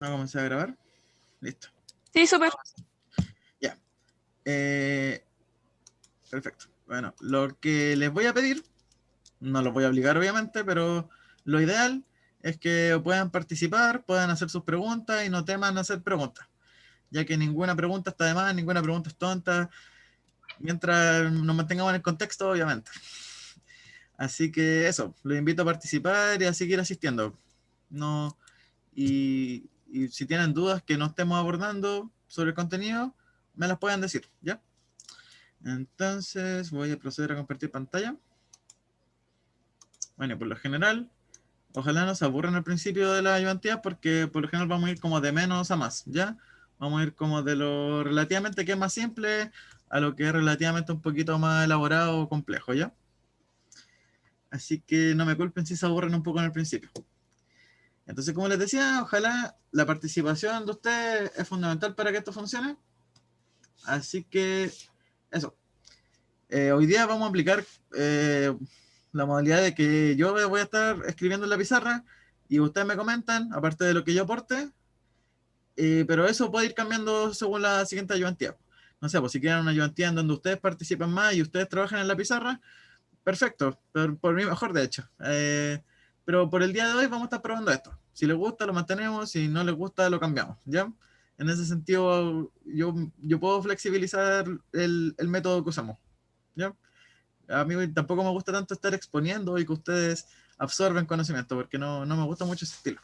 a comenzar a grabar. Listo. Sí, súper. Ya. Perfecto. Bueno, lo que les voy a pedir, no los voy a obligar obviamente, pero lo ideal es que puedan participar, puedan hacer sus preguntas y no teman hacer preguntas, ya que ninguna pregunta está de más, ninguna pregunta es tonta, mientras nos mantengamos en el contexto, obviamente. Así que eso, los invito a participar y a seguir asistiendo. No, y si tienen dudas que no estemos abordando sobre el contenido, me las pueden decir, ¿ya? Entonces voy a proceder a compartir pantalla. Bueno, por lo general, ojalá no se aburran al principio de la ayudantía porque por lo general vamos a ir como de menos a más, ¿ya? Vamos a ir como de lo relativamente que es más simple a lo que es relativamente un poquito más elaborado o complejo, ¿ya? Así que no me culpen si se aburren un poco en el principio. Entonces, como les decía, ojalá la participación de ustedes es fundamental para que esto funcione. Así que, eso. Hoy día vamos a aplicar la modalidad de que yo voy a estar escribiendo en la pizarra y ustedes me comentan, aparte de lo que yo aporte, pero eso puede ir cambiando según la siguiente ayudantía. No sé, pues si quieren una ayudantía en donde ustedes participen más y ustedes trabajan en la pizarra, perfecto, por mí mejor de hecho. Pero por el día de hoy vamos a estar probando esto. Si les gusta, lo mantenemos, si no les gusta, lo cambiamos, ¿ya? En ese sentido, yo puedo flexibilizar el método que usamos, ¿ya? A mí tampoco me gusta tanto estar exponiendo y que ustedes absorben conocimiento, porque no me gusta mucho ese estilo.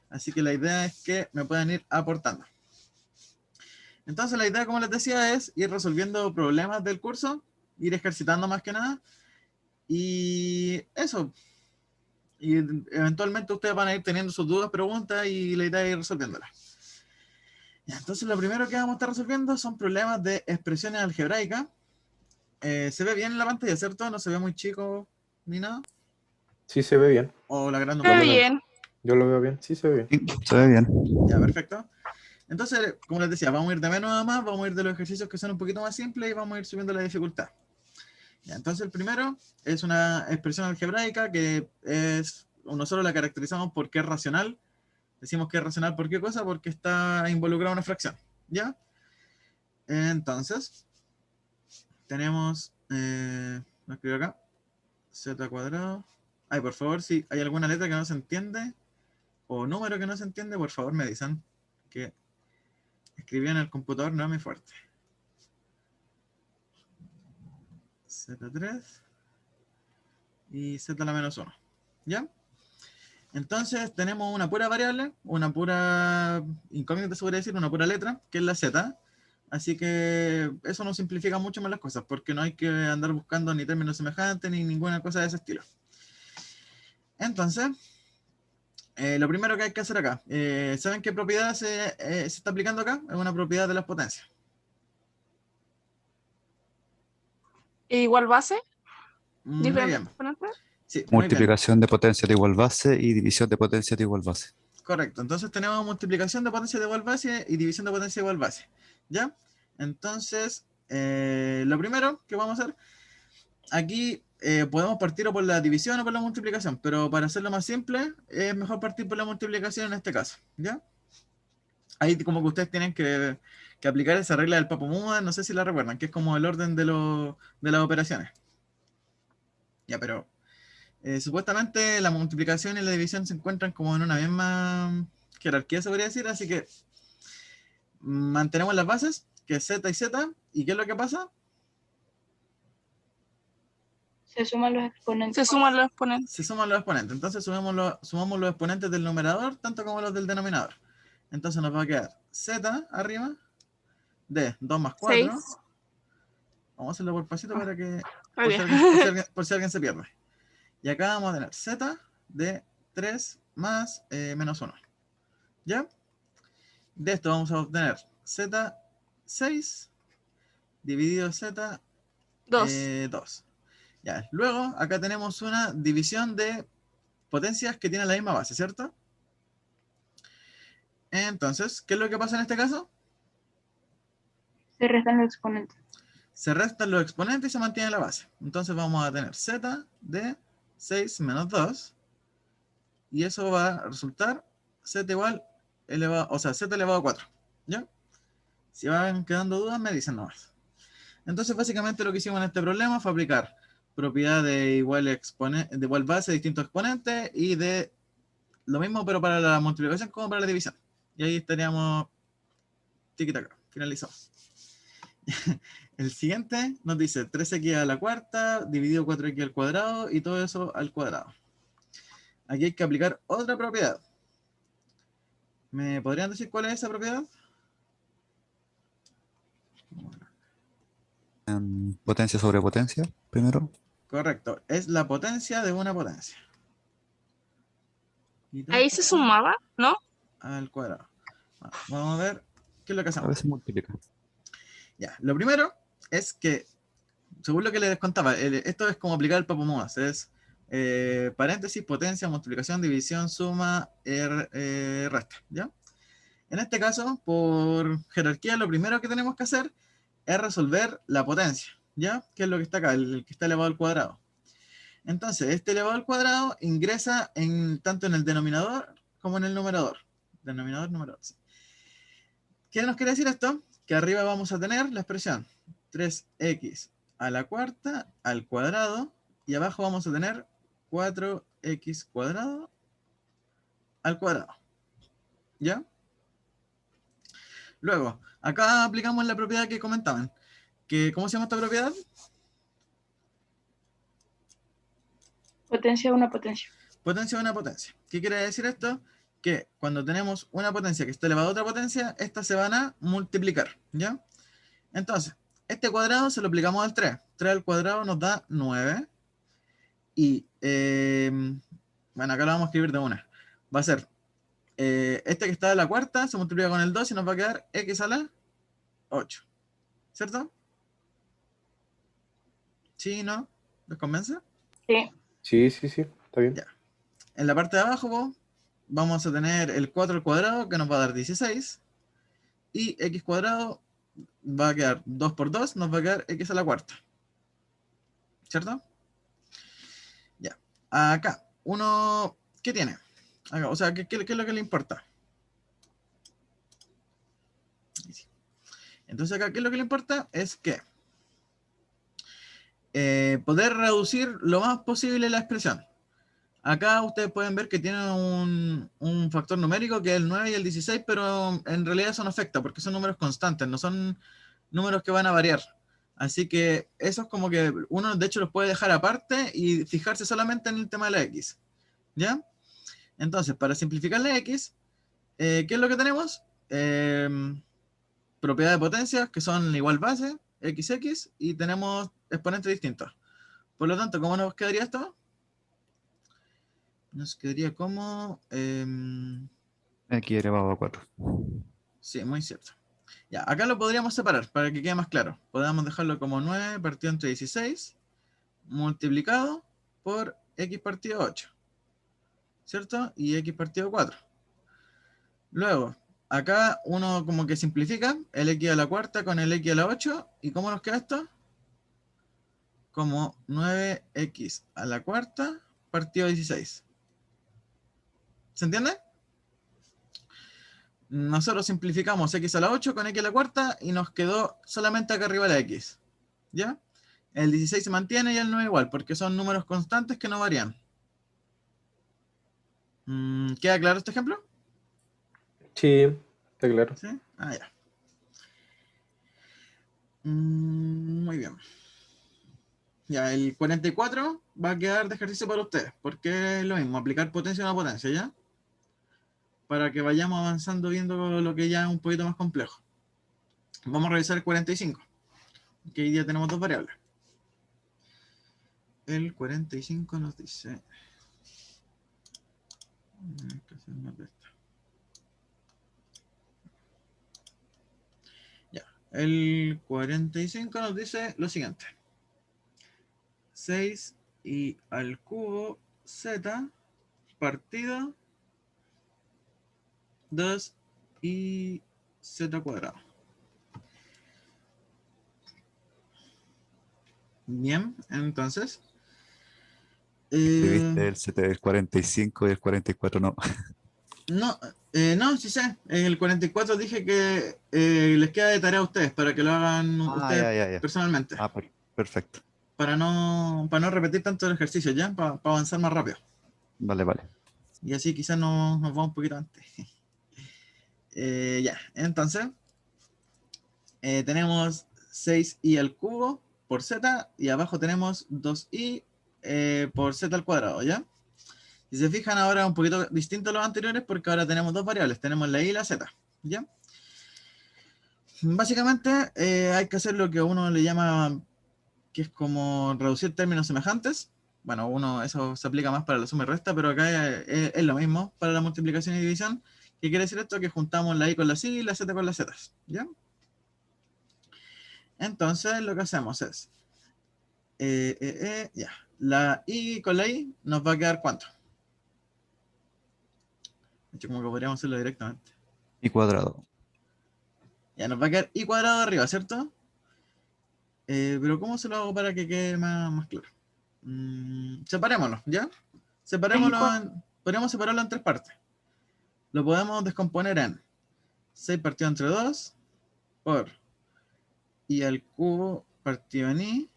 Así que la idea es que me puedan ir aportando. Entonces la idea, como les decía, es ir resolviendo problemas del curso, ir ejercitando más que nada, y eso. Y eventualmente ustedes van a ir teniendo sus dudas, preguntas, y la idea es ir resolviéndolas. Ya, entonces lo primero que vamos a estar resolviendo son problemas de expresiones algebraicas. Se ve bien en la pantalla, ¿cierto? No se ve muy chico ni nada. Sí, se ve bien. O la grande un Está poco. bien. Yo lo veo bien. Sí, se ve bien. Sí, se ve bien. Ya, perfecto. Entonces, como les decía, vamos a ir de menos a más, vamos a ir de los ejercicios que son un poquito más simples y vamos a ir subiendo la dificultad. Ya, entonces el primero es una expresión algebraica que es, nosotros la caracterizamos porque es racional. Decimos que es racional por qué cosa, porque está involucrada una fracción, ¿ya? Entonces, tenemos, lo escribo acá, z cuadrado. Ay, por favor, si hay alguna letra que no se entiende o número que no se entiende, por favor me dicen que escribir en el computador no es muy fuerte. Z3 y Z la menos 1, ¿ya? Entonces tenemos una pura variable, una pura incógnita, se podría decir, una pura letra, que es la Z. Así que eso nos simplifica mucho más las cosas, porque no hay que andar buscando ni términos semejantes ni ninguna cosa de ese estilo. Entonces, lo primero que hay que hacer acá, ¿saben qué propiedad se está aplicando acá? Es una propiedad de las potencias. Igual base, Muy diferente bien. exponente. Sí, muy bien. Multiplicación de potencia de igual base y división de potencia de igual base. Correcto. Entonces tenemos multiplicación de potencia de igual base y división de potencia de igual base. ¿Ya? Entonces, lo primero que vamos a hacer, aquí podemos partir o por la división o por la multiplicación, pero para hacerlo más simple, es mejor partir por la multiplicación en este caso. ¿Ya? Ahí como que ustedes tienen que aplicar esa regla del Papo Muda, no sé si la recuerdan, que es como el orden de las operaciones. Ya, pero supuestamente la multiplicación y la división se encuentran como en una misma jerarquía, se podría decir, así que mantenemos las bases, que es z y z, ¿y qué es lo que pasa? Se suman los exponentes. Se suman los exponentes. Se suman los exponentes, entonces sumamos los exponentes del numerador, tanto como los del denominador. Entonces nos va a quedar z arriba de 2 más 4. 6. Vamos a hacerlo por pasito para que, Muy bien. por si alguien se pierde. Y acá vamos a tener z de 3 más menos 1. ¿Ya? De esto vamos a obtener z6 dividido z 2. Ya. Luego, acá tenemos una división de potencias que tienen la misma base, ¿cierto? Entonces, ¿qué es lo que pasa en este caso? Se restan los exponentes. Se restan los exponentes y se mantiene la base. Entonces vamos a tener z de 6 menos 2. Y eso va a resultar z igual elevado, o sea, z elevado a 4. ¿Ya? Si van quedando dudas, me dicen nomás. Entonces, básicamente lo que hicimos en este problema fue aplicar propiedad de igual base de distintos exponentes y de lo mismo, pero para la multiplicación como para la división. Y ahí estaríamos tiquitaca, finalizamos. El siguiente nos dice 3x a la cuarta dividido 4x al cuadrado y todo eso al cuadrado. Aquí hay que aplicar otra propiedad. ¿Me podrían decir cuál es esa propiedad? Potencia sobre potencia, primero. Correcto, es la potencia de una potencia. Y todo Ahí se esto sumaba, ¿no? al cuadrado. Vamos a ver qué es lo que A hacemos. veces multiplica. Ya, lo primero es que, según lo que les contaba, esto es como aplicar el Papamoas, es paréntesis, potencia, multiplicación, división, suma, resta, ¿ya? En este caso, por jerarquía, lo primero que tenemos que hacer es resolver la potencia, ¿ya? Que es lo que está acá, el que está elevado al cuadrado. Entonces, este elevado al cuadrado ingresa tanto en el denominador como en el numerador. Denominador, numerador, sí. ¿Qué nos quiere decir esto? Que arriba vamos a tener la expresión 3x a la cuarta al cuadrado y abajo vamos a tener 4x cuadrado al cuadrado. ¿Ya? Luego, acá aplicamos la propiedad que comentaban. ¿Cómo se llama esta propiedad? Potencia de una potencia. Potencia de una potencia. ¿Qué quiere decir esto? Que cuando tenemos una potencia que está elevada a otra potencia, estas se van a multiplicar, ¿ya? Entonces, este cuadrado se lo aplicamos al 3. 3 al cuadrado nos da 9. Y, bueno, acá lo vamos a escribir de una. Va a ser, este que está a la cuarta se multiplica con el 2 y nos va a quedar x a la 8. ¿Cierto? ¿Sí? ¿No? ¿Les convence? Sí. Sí, sí, sí, está bien. Ya. En la parte de abajo vamos a tener el 4 al cuadrado que nos va a dar 16 y x cuadrado va a quedar 2 por 2, nos va a quedar x a la cuarta. ¿Cierto? Ya. Acá, uno, ¿qué tiene? Acá, o sea, ¿qué es lo que le importa? Entonces acá, ¿qué es lo que le importa? Es que poder reducir lo más posible la expresión. Acá ustedes pueden ver que tiene un factor numérico que es el 9 y el 16, pero en realidad eso no afecta porque son números constantes, no son números que van a variar. Así que eso es como que uno de hecho los puede dejar aparte y fijarse solamente en el tema de la X. ¿Ya? Entonces, para simplificar la X, ¿qué es lo que tenemos? Propiedad de potencias que son igual base, XX, y tenemos exponentes distintos. Por lo tanto, ¿cómo nos quedaría esto? Nos quedaría como... X elevado a 4. sí, muy cierto. Ya, acá lo podríamos separar para que quede más claro. Podríamos dejarlo como 9 partido entre 16 multiplicado por x partido 8. ¿Cierto? Y x partido 4. Luego, acá uno como que simplifica el x a la cuarta con el x a la 8. ¿Y cómo nos queda esto? Como 9x a la cuarta partido 16. ¿Se entiende? Nosotros simplificamos x a la 8 con x a la cuarta y nos quedó solamente acá arriba la x. ¿Ya? El 16 se mantiene y el 9 igual, porque son números constantes que no varían. ¿Queda claro este ejemplo? Sí, está claro. ¿Sí? Ah, ya. Muy bien. Ya, el 44 va a quedar de ejercicio para ustedes, porque es lo mismo, aplicar potencia a una potencia, ¿ya? Para que vayamos avanzando viendo lo que ya es un poquito más complejo. Vamos a revisar el 45, que hoy día tenemos dos variables. El 45 nos dice... hay que hacer más de esto. Ya, el 45 nos dice lo siguiente. 6 y al cubo z partido 2 y z cuadrado. Bien, entonces. Escribiste el 45 y el 44 no. No, no, sí sé. En el 44 dije que les queda de tarea a ustedes para que lo hagan Ah, ustedes ya, ya, ya. personalmente. Ah, perfecto. Para no repetir tanto el ejercicio, ¿ya? Para avanzar más rápido. Vale, vale. Y así quizás nos vamos un poquito antes. Ya, entonces tenemos 6i al cubo por z y abajo tenemos 2i por z al cuadrado, ¿ya? Si se fijan ahora es un poquito distinto a los anteriores porque ahora tenemos dos variables, tenemos la i y la z, ¿ya? Básicamente hay que hacer lo que uno le llama, que es como reducir términos semejantes. Bueno, eso se aplica más para la suma y resta, pero acá es lo mismo para la multiplicación y división. ¿Qué quiere decir esto? Que juntamos la i con la i y la z con las z, ¿ya? Entonces lo que hacemos es, ya, la i con la i nos va a quedar ¿cuánto? De hecho, como que podríamos hacerlo directamente. Y cuadrado. Ya, nos va a quedar i cuadrado arriba, ¿cierto? Pero ¿cómo se lo hago para que quede más claro? Separémoslo, ¿ya? Podríamos separarlo en tres partes. Lo podemos descomponer en 6 partido entre 2 por i al cubo partido en i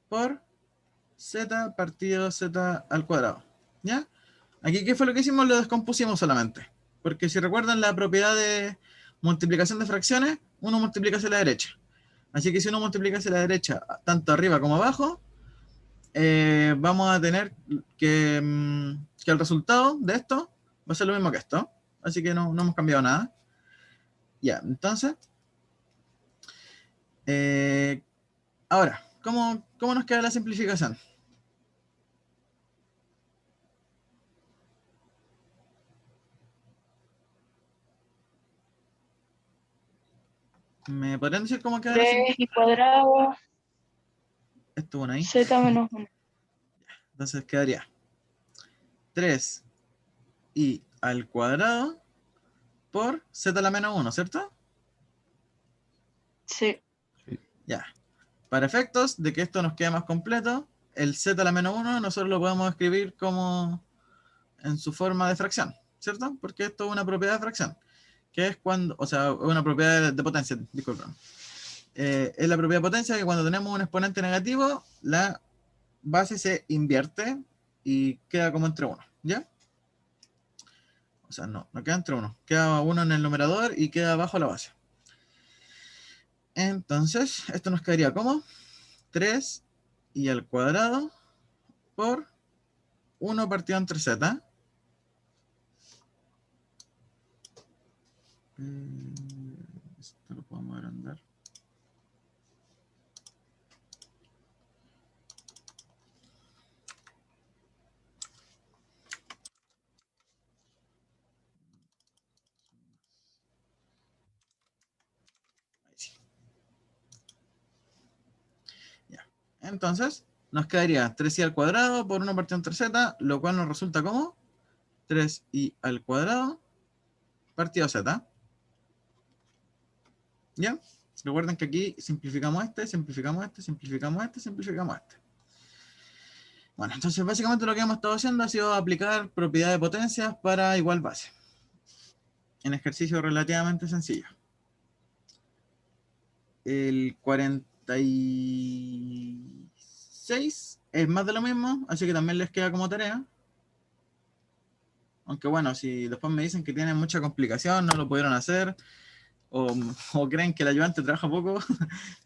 por z partido z al cuadrado, ¿ya? Aquí, ¿qué fue lo que hicimos? Lo descompusimos solamente. Porque si recuerdan la propiedad de multiplicación de fracciones, uno multiplica hacia la derecha. Así que si uno multiplica hacia la derecha, tanto arriba como abajo, vamos a tener que el resultado de esto va a ser lo mismo que esto. Así que no hemos cambiado nada. Ya, entonces, ahora, ¿cómo nos queda la simplificación? ¿Me podrían decir cómo queda la simplificación? 3i cuadrado, Esto bueno ahí. z menos 1. Entonces quedaría 3i al cuadrado por z a la menos 1, ¿cierto? Sí, Ya. Para efectos de que esto nos quede más completo, el z a la menos 1 nosotros lo podemos escribir como en su forma de fracción, ¿cierto? Porque esto es una propiedad de fracción, que es cuando, o sea, una propiedad de potencia, disculpen. Es la propiedad de potencia que cuando tenemos un exponente negativo, la base se invierte y queda como entre 1, ¿ya? O sea, no queda entre 1, queda 1 en el numerador y queda abajo la base. Entonces, esto nos quedaría como 3i al cuadrado por 1 partido entre z. Esto lo podemos agrandar. Ahí sí. Ya. Entonces, nos quedaría 3i al cuadrado por 1 partido entre z, lo cual nos resulta como 3i al cuadrado partido z. ¿Ya? Recuerden que aquí simplificamos simplificamos simplificamos este. Bueno, entonces básicamente lo que hemos estado haciendo ha sido aplicar propiedad de potencias para igual base. En ejercicio relativamente sencillo. El 46 es más de lo mismo, así que también les queda como tarea. Aunque bueno, si después me dicen que tienen mucha complicación, no lo pudieron hacer, o creen que el ayudante trabaja poco,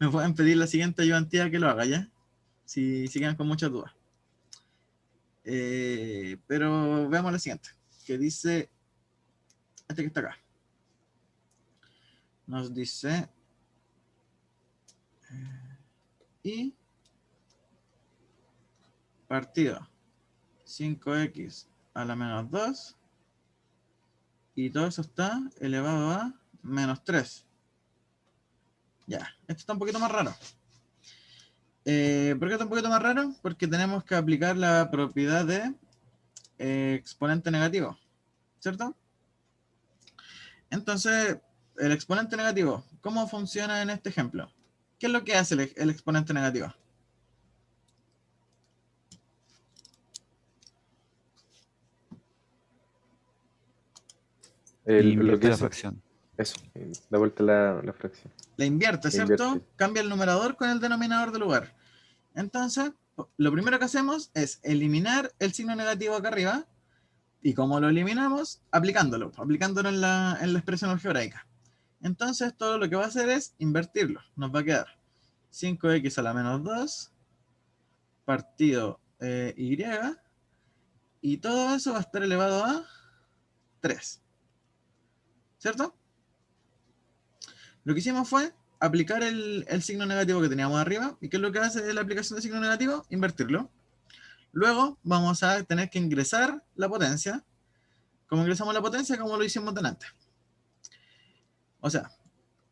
me pueden pedir la siguiente ayudantía que lo haga, ¿ya? Si quedan con muchas dudas. Pero veamos la siguiente, que dice, este que está acá. Nos dice, y partido 5x a la menos 2, y todo eso está elevado a menos 3. Ya, esto está un poquito más raro. ¿Por qué está un poquito más raro? Porque tenemos que aplicar la propiedad de exponente negativo, ¿cierto? Entonces, el exponente negativo, ¿cómo funciona en este ejemplo? ¿Qué es lo que hace el exponente negativo? Y lo invierte que la es fracción. eso, da vuelta la fracción. La invierte, La ¿cierto? invierte. Cambia el numerador con el denominador del lugar. Entonces, lo primero que hacemos es eliminar el signo negativo acá arriba. ¿Y cómo lo eliminamos? Aplicándolo en la expresión algebraica. Entonces, todo lo que va a hacer es invertirlo. Nos va a quedar 5x a la menos 2 partido y, y todo eso va a estar elevado a 3. ¿Cierto? Lo que hicimos fue aplicar el signo negativo que teníamos arriba. ¿Y qué es lo que hace la aplicación de signo negativo? Invertirlo. Luego vamos a tener que ingresar la potencia. ¿Cómo ingresamos la potencia? Como lo hicimos delante. O sea,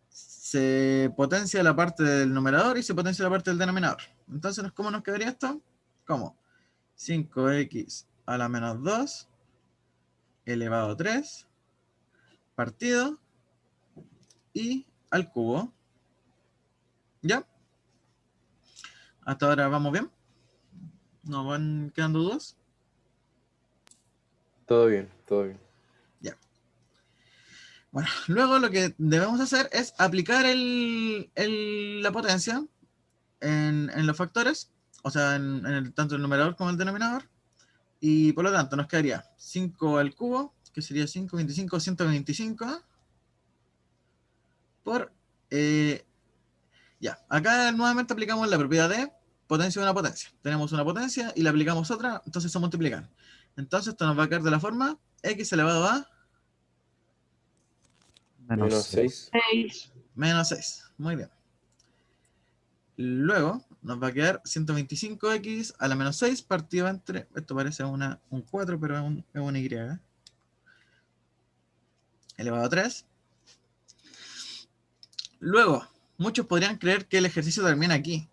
se potencia la parte del numerador y se potencia la parte del denominador. Entonces, ¿cómo nos quedaría esto? ¿Cómo? 5x a la menos 2 elevado a 3 partido y al cubo. ¿Ya? Hasta ahora vamos bien. ¿Nos van quedando dudas? Todo bien, todo bien. Ya. Bueno, luego lo que debemos hacer es aplicar la potencia en los factores, o sea, tanto el numerador como el denominador, y por lo tanto nos quedaría 5 al cubo, que sería 5, 25, 125, por... ya, acá nuevamente aplicamos la propiedad de potencia de una potencia. Tenemos una potencia y le aplicamos otra, entonces se multiplican. Entonces esto nos va a quedar de la forma x elevado a Menos 6. 6. menos 6. Muy bien. Luego nos va a quedar 125x a la menos 6 partido entre... Esto parece un 4, pero es una y. Elevado a 3. Luego, muchos podrían creer que el ejercicio termina aquí,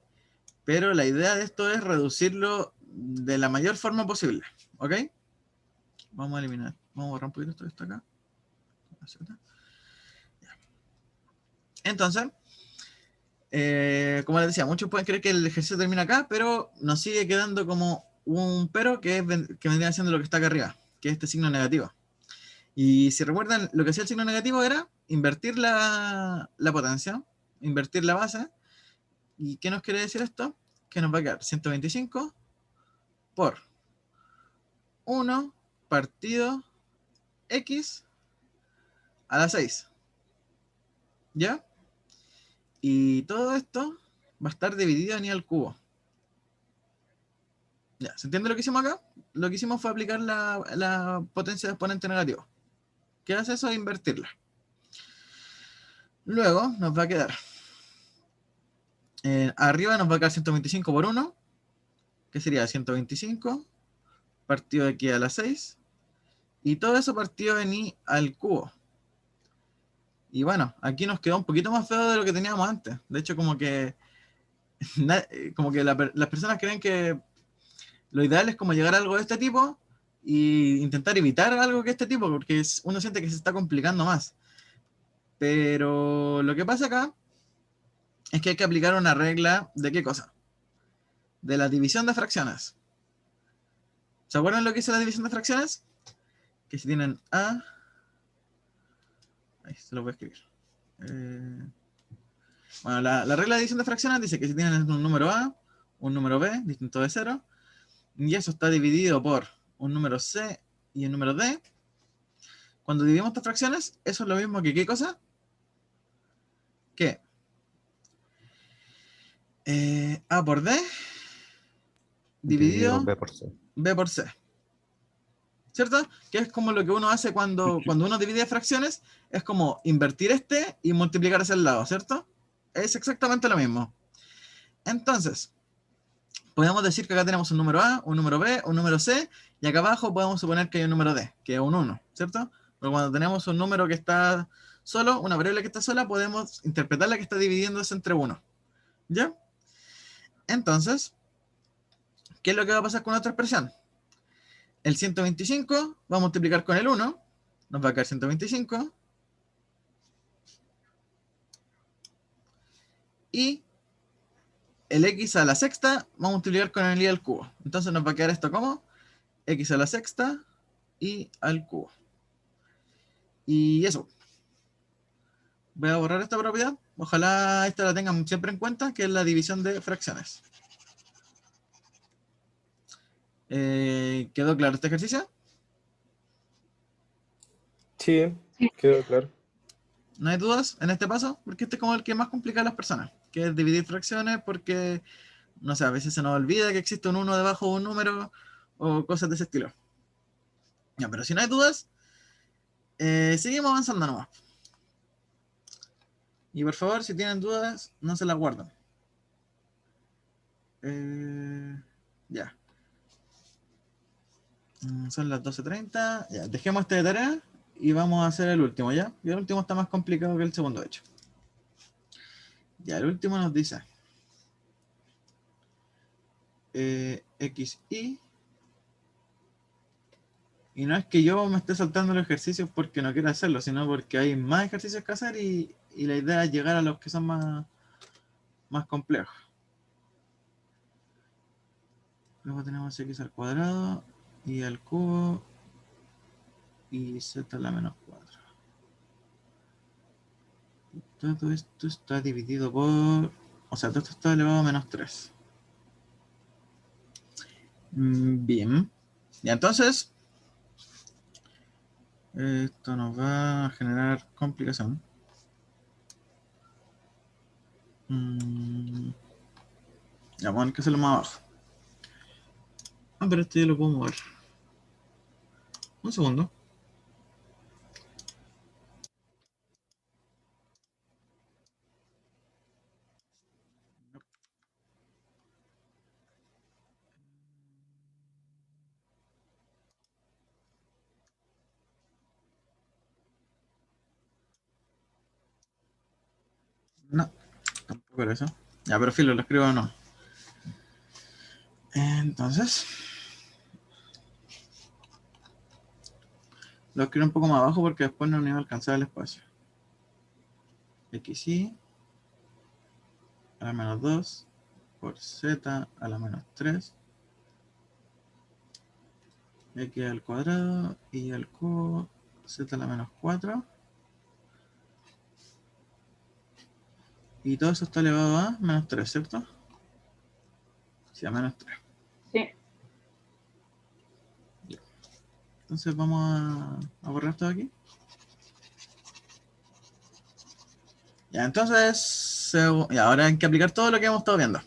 pero la idea de esto es reducirlo de la mayor forma posible. ¿Ok? Vamos a eliminar. Vamos a borrar un poquito esto acá. Entonces, como les decía, muchos pueden creer que el ejercicio termina acá, pero nos sigue quedando como un pero que vendría siendo lo que está acá arriba, que es este signo negativo. Y si recuerdan, lo que hacía el signo negativo era invertir la potencia, invertir la base. ¿Y qué nos quiere decir esto? Que nos va a quedar 125 por 1 partido x a la 6. ¿Ya? Y todo esto va a estar dividido en i al cubo. ¿Ya? ¿Se entiende lo que hicimos acá? Lo que hicimos fue aplicar la potencia de exponente negativo. ¿Qué hace eso? Invertirla. Luego nos va a quedar... arriba nos va a quedar 125 por 1, que sería 125 partido de aquí a la 6. Y todo eso partido en i al cubo. Y bueno, aquí nos quedó un poquito más feo de lo que teníamos antes. De hecho, como que las personas creen que lo ideal es como llegar a algo de este tipo e intentar evitar algo que este tipo, porque uno siente que se está complicando más. Pero lo que pasa acá es que hay que aplicar una regla de ¿qué cosa? De la división de fracciones. ¿Se acuerdan lo que es la división de fracciones? Que si tienen A... Ahí se lo voy a escribir. Bueno, la regla de división de fracciones dice que si tienen un número A, un número B, distinto de 0, y eso está dividido por un número C y un número D, cuando dividimos estas fracciones, eso es lo mismo que ¿qué cosa? Que A por D Dividido dividido por B por C. B por C. ¿Cierto? Que es como lo que uno hace cuando uno divide fracciones, es como invertir este y multiplicar hacia el lado, ¿cierto? Es exactamente lo mismo. Entonces, podemos decir que acá tenemos un número A, un número B, un número C, y acá abajo podemos suponer que hay un número D, que es un 1, ¿cierto? Pero cuando tenemos un número que está solo, una variable que está sola, podemos interpretarla que está dividiéndose entre 1. ¿Ya? Entonces, ¿qué es lo que va a pasar con otra expresión? El 125 va a multiplicar con el 1, nos va a quedar 125, y el x a la sexta va a multiplicar con el y al cubo. Entonces nos va a quedar esto como x a la sexta y al cubo. Y eso. Voy a borrar esta propiedad. Ojalá esta la tengan siempre en cuenta, que es la división de fracciones. ¿Quedó claro este ejercicio? Sí, Sí. quedó claro. ¿No hay dudas en este paso? Porque este es como el que más complica a las personas, que es dividir fracciones porque, no sé, a veces se nos olvida que existe un 1 debajo de un número o cosas de ese estilo. Ya, pero si no hay dudas, seguimos avanzando nomás. Y por favor, si tienen dudas, no se las guardan. Ya. Son las 12:30. Ya, dejemos este de tarea y vamos a hacer el último, ¿ya? Y el último está más complicado que el segundo hecho. Ya, el último nos dice XY. Y no es que yo me esté saltando los ejercicios porque no quiero hacerlo, sino porque hay más ejercicios que hacer y la idea es llegar a los que son más complejos. Luego tenemos x al cuadrado y al cubo y z a la menos 4. Todo esto está dividido por... O sea, todo esto está elevado a menos 3. Bien. Y entonces, esto nos va a generar complicación. Ya, bueno, hay que hacerlo más abajo. Ah, pero esto ya lo puedo mover. Un segundo. No, tampoco era eso. Ya, pero filo, lo escribo o no. Entonces, lo escribo un poco más abajo porque después no me iba a alcanzar el espacio. XY a la menos 2 por Z a la menos 3. X al cuadrado y al cubo Z a la menos 4. Y todo eso está elevado a menos 3, ¿cierto? Sí, a menos 3. Sí. Entonces vamos a borrar todo aquí. Ya, entonces, y ahora hay que aplicar todo lo que hemos estado viendo.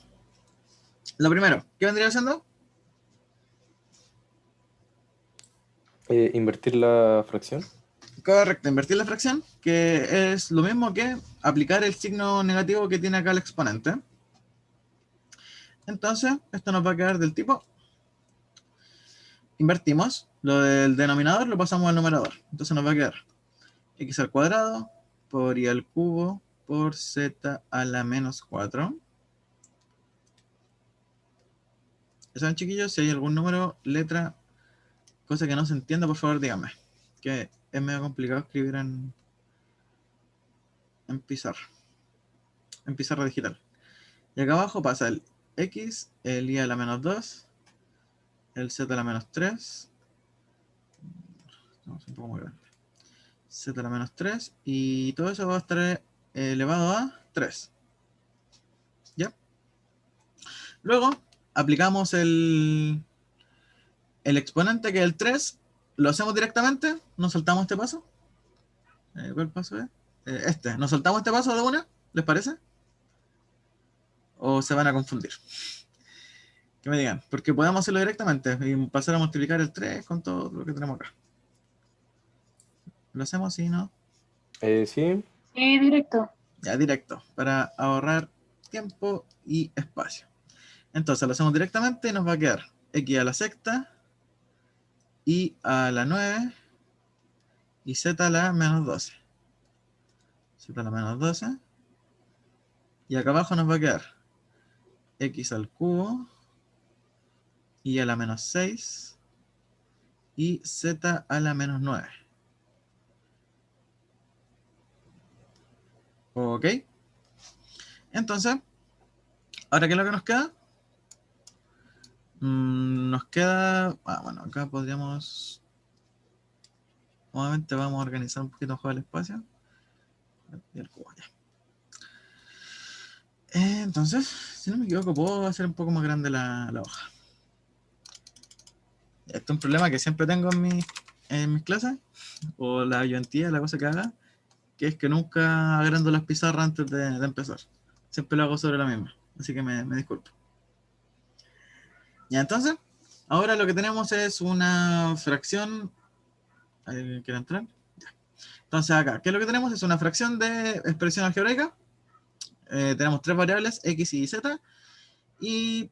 Lo primero, ¿qué vendría siendo? Invertir la fracción. Correcto, invertir la fracción, que es lo mismo que aplicar el signo negativo que tiene acá el exponente. Entonces, esto nos va a quedar del tipo, invertimos, lo del denominador lo pasamos al numerador. Entonces nos va a quedar x al cuadrado por y al cubo por z a la menos 4. ¿Ya saben, chiquillos? Si hay algún número, letra, cosa que no se entienda, por favor díganme. Que es medio complicado escribir en pizarra. En pizarra digital. Y acá abajo pasa el x, el y a la menos 2, el z a la menos 3. Estamos un poco muy grande. Z a la menos 3. Y todo eso va a estar elevado a 3. ¿Ya? Luego aplicamos el exponente que es el 3. Lo hacemos directamente. Nos saltamos este paso. ¿Cuál paso es? Nos saltamos este paso de una. ¿Les parece? ¿O se van a confundir? Que me digan. Porque podemos hacerlo directamente y pasar a multiplicar el 3 con todo lo que tenemos acá. ¿Lo hacemos así, no? Sí. Sí, directo. Ya, directo. Para ahorrar tiempo y espacio. Entonces lo hacemos directamente y nos va a quedar x a la sexta, y a la 9 y z a la menos 12. Z a la menos 12. Y acá abajo nos va a quedar x al cubo y a la menos 6 y z a la menos 9. Ok. Entonces, ¿ahora qué es lo que nos queda? Nos queda... bueno, acá podríamos... Nuevamente vamos a organizar un poquito mejor el espacio. Y el cubo, ya. Entonces, si no me equivoco, puedo hacer un poco más grande la hoja. Este es un problema que siempre tengo en mis clases, o la ayudantía, la cosa que haga, que es que nunca agrando las pizarras antes de empezar. Siempre lo hago sobre la misma, así que me disculpo. Ya, entonces, ahora lo que tenemos es una fracción. ¿Alguien quiere entrar? Ya. Entonces acá, ¿qué es lo que tenemos? Es una fracción de expresión algebraica. Tenemos tres variables, x y z, y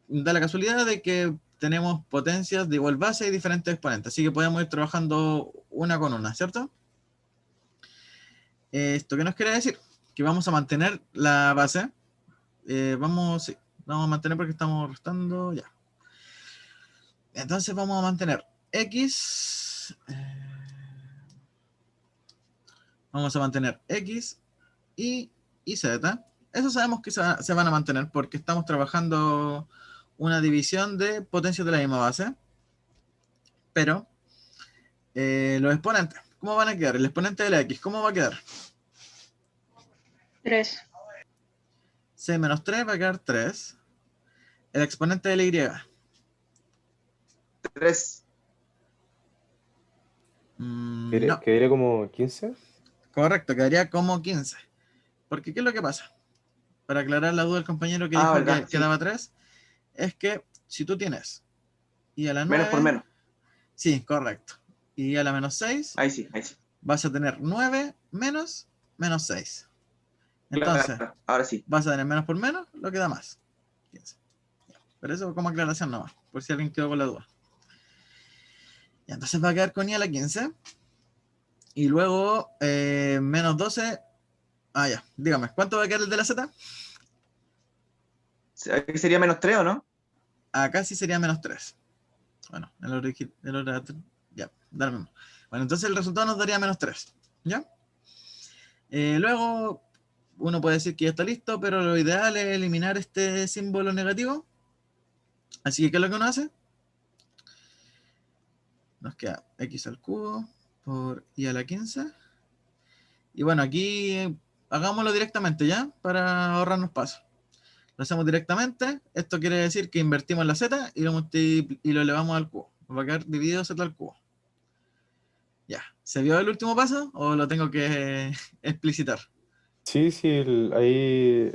da la casualidad de que tenemos potencias de igual base y diferentes exponentes, así que podemos ir trabajando una con una, ¿cierto? ¿Esto qué nos quiere decir? Que vamos a mantener la base. Sí, vamos a mantener porque estamos restando, ya. Entonces vamos a mantener x, vamos a mantener x y z. Eso sabemos que se van a mantener porque estamos trabajando una división de potencias de la misma base. Pero los exponentes, ¿cómo van a quedar? El exponente de la x, ¿cómo va a quedar? 3. C menos 3 va a quedar 3. El exponente de la y. 3. No, ¿Quedaría como 15? correcto, quedaría como 15. Porque ¿qué es lo que pasa? Para aclarar la duda del compañero que dijo verdad, que sí. daba 3, es que si tú tienes y a la 9... Menos por menos. Sí, correcto. Y a la menos 6, Ahí sí, ahí sí. vas a tener 9 menos 6. Entonces, Claro, ahora sí. vas a tener menos por menos, lo que da más. 15. Pero eso como aclaración nomás, por si alguien quedó con la duda. Y entonces va a quedar con i a la 15. Y luego, menos 12. Ah, ya, dígame, ¿cuánto va a quedar el de la z? Aquí sería menos 3, ¿o no? Acá sí sería menos 3. Bueno, ya, da lo mismo. Bueno, entonces el resultado nos daría menos 3. ¿Ya? Luego, uno puede decir que ya está listo, pero lo ideal es eliminar este símbolo negativo. Así que, ¿qué es lo que uno hace? Nos queda x al cubo por i a la 15. Y bueno, aquí hagámoslo directamente, ¿ya? Para ahorrarnos pasos. Lo hacemos directamente. Esto quiere decir que invertimos la z y lo elevamos al cubo. Va a quedar dividido z al cubo. Ya. ¿Se vio el último paso o lo tengo que explicitar? Sí, sí, ahí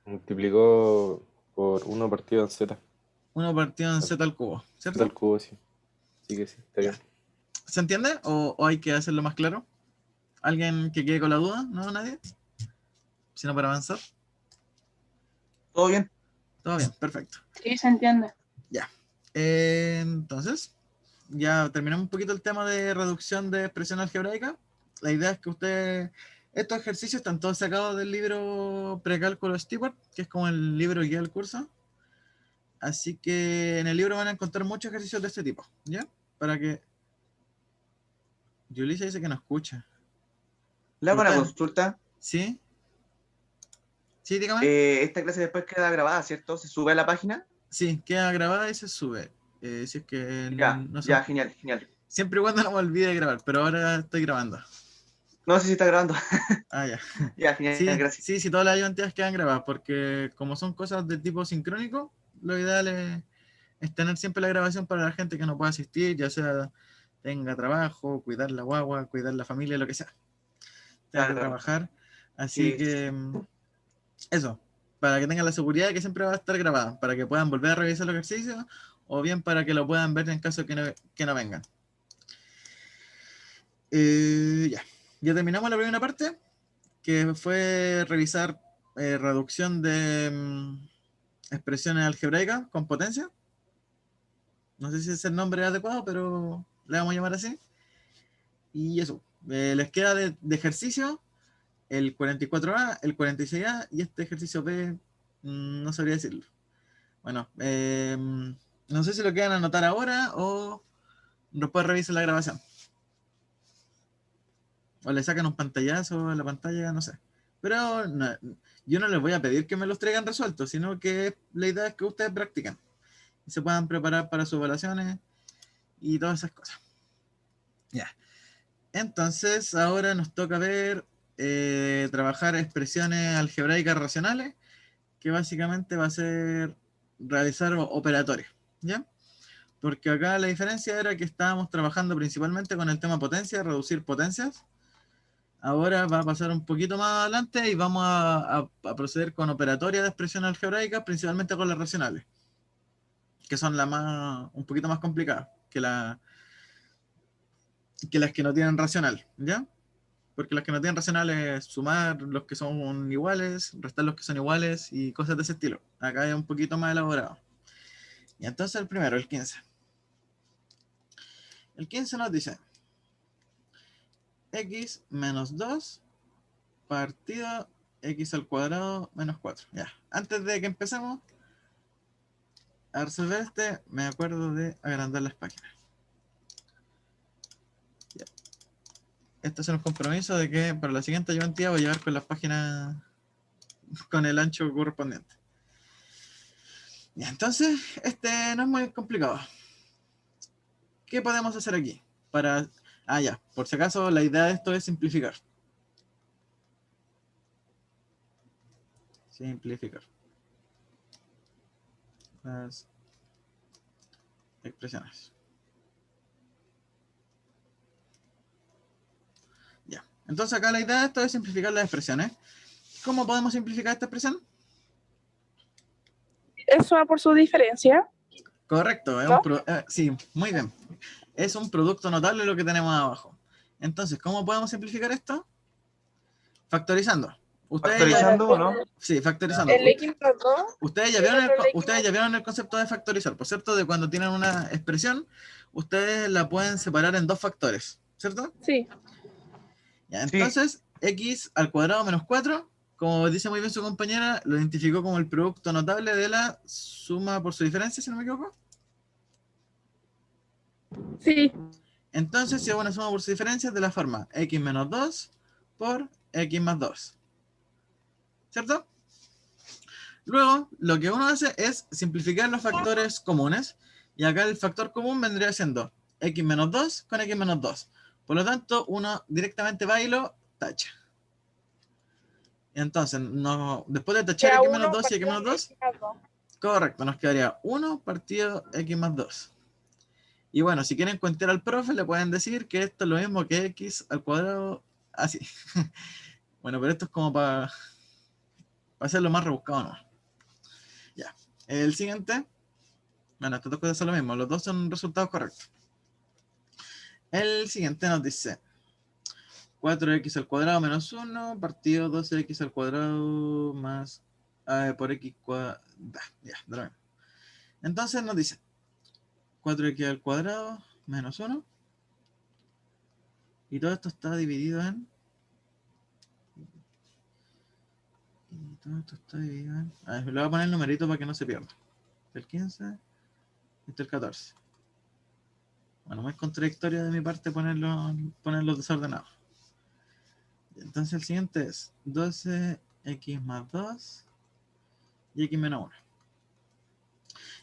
multiplicó por 1 partido en z. 1 partido en z al cubo, Z ¿cierto? al cubo, sí. Sí que sí, está Ya. bien. ¿Se entiende? ¿O hay que hacerlo más claro? ¿Alguien que quede con la duda? ¿No? ¿Nadie? Si no, para avanzar. ¿Todo bien? Todo bien, perfecto. Sí, se entiende. Ya. Entonces, ya terminamos un poquito el tema de reducción de expresión algebraica. La idea es que estos ejercicios están todos sacados del libro Precálculo Stewart, que es como el libro guía del curso. Así que en el libro van a encontrar muchos ejercicios de este tipo, ¿ya? Para que... Yulisa dice que no escucha. Le hago una ¿Usted? consulta. ¿Sí? ¿Sí, dígame? Esta clase después queda grabada, ¿cierto? ¿Se sube a la página? Sí, queda grabada y se sube. Si es que Ya, no ya, genial, genial. siempre y cuando no me olvide de grabar, pero ahora estoy grabando. No sé si está grabando. Ah, ya. Ya, genial, Sí, gracias. sí, todas las ayudantías quedan grabadas, porque como son cosas de tipo sincrónico, lo ideal es tener siempre la grabación para la gente que no pueda asistir, ya sea tenga trabajo, cuidar la guagua, cuidar la familia, lo que sea. Tenga que Claro, trabajar. Así sí, que eso, para que tengan la seguridad de que siempre va a estar grabada, para que puedan volver a revisar los ejercicios, o bien para que lo puedan ver en caso que no vengan. Ya. Ya terminamos la primera parte, que fue revisar reducción de expresiones algebraicas con potencia. No sé si es el nombre adecuado, pero le vamos a llamar así. Y eso, les queda de ejercicio el 44A, el 46A y este ejercicio B, no sabría decirlo. Bueno, no sé si lo quieran anotar ahora o después revisen la grabación. O le sacan un pantallazo a la pantalla, no sé. Pero yo no les voy a pedir que me los traigan resueltos, sino que la idea es que ustedes practiquen y se puedan preparar para sus evaluaciones y todas esas cosas. Ya. Entonces, ahora nos toca ver, trabajar expresiones algebraicas racionales, que básicamente va a ser realizar operatorios, ¿ya? Porque acá la diferencia era que estábamos trabajando principalmente con el tema potencia, reducir potencias. Ahora va a pasar un poquito más adelante y vamos a proceder con operatorias de expresiones algebraicas, principalmente con las racionales, que son un poquito más complicadas que las que no tienen racional, ¿ya? Porque las que no tienen racional es sumar los que son iguales, restar los que son iguales y cosas de ese estilo. Acá es un poquito más elaborado. Y entonces el primero, el 15. El 15 nos dice x menos 2 partido x al cuadrado menos 4. Ya, antes de que empecemos a resolver este, me acuerdo de agrandar las páginas. Ya. Este es un compromiso de que para la siguiente ayudantía voy a llevar con las páginas con el ancho correspondiente. Ya, entonces, este no es muy complicado. ¿Qué podemos hacer aquí? Ya, por si acaso la idea de esto es simplificar. Simplificar las expresiones. Ya, entonces acá la idea de esto es simplificar las expresiones. ¿Cómo podemos simplificar esta expresión? Eso va por su diferencia. Correcto, ¿No? Sí, muy bien. Es un producto notable lo que tenemos abajo. Entonces, ¿cómo podemos simplificar esto? Factorizando. ¿Factorizando o no? Sí, factorizando. El x más 2. Ustedes ya vieron el concepto de factorizar, por cierto, de cuando tienen una expresión, ustedes la pueden separar en dos factores, ¿cierto? Sí. Ya, entonces, x al cuadrado menos 4, como dice muy bien su compañera, lo identificó como el producto notable de la suma por su diferencia, si no me equivoco. Sí. Entonces, si hago una suma por su diferencia, es de la forma x menos 2 por x más 2. ¿Cierto? Luego, lo que uno hace es simplificar los factores comunes. Y acá el factor común vendría siendo x menos 2 con x menos 2. Por lo tanto, uno directamente va y lo tacha. Entonces, después de tachar x menos 2 y x menos 2, correcto, nos quedaría 1 partido x más 2. Y bueno, si quieren cuentear al profe, le pueden decir que esto es lo mismo que x al cuadrado, así. Bueno, pero esto es como para hacerlo más rebuscado, ¿no? Ya. El siguiente. Bueno, estas dos cosas son lo mismo. Los dos son resultados correctos. El siguiente nos dice 4x al cuadrado menos 1 partido 12x al cuadrado más por x cuadrado. Ya, de lo mismo. Entonces nos dice 4x al cuadrado menos 1. Y todo esto está dividido en... A ver, le voy a poner el numerito para que no se pierda. El 15, este el 14. Bueno, muy contradictorio de mi parte ponerlos desordenados. Entonces el siguiente es 12x más 2 y x menos 1.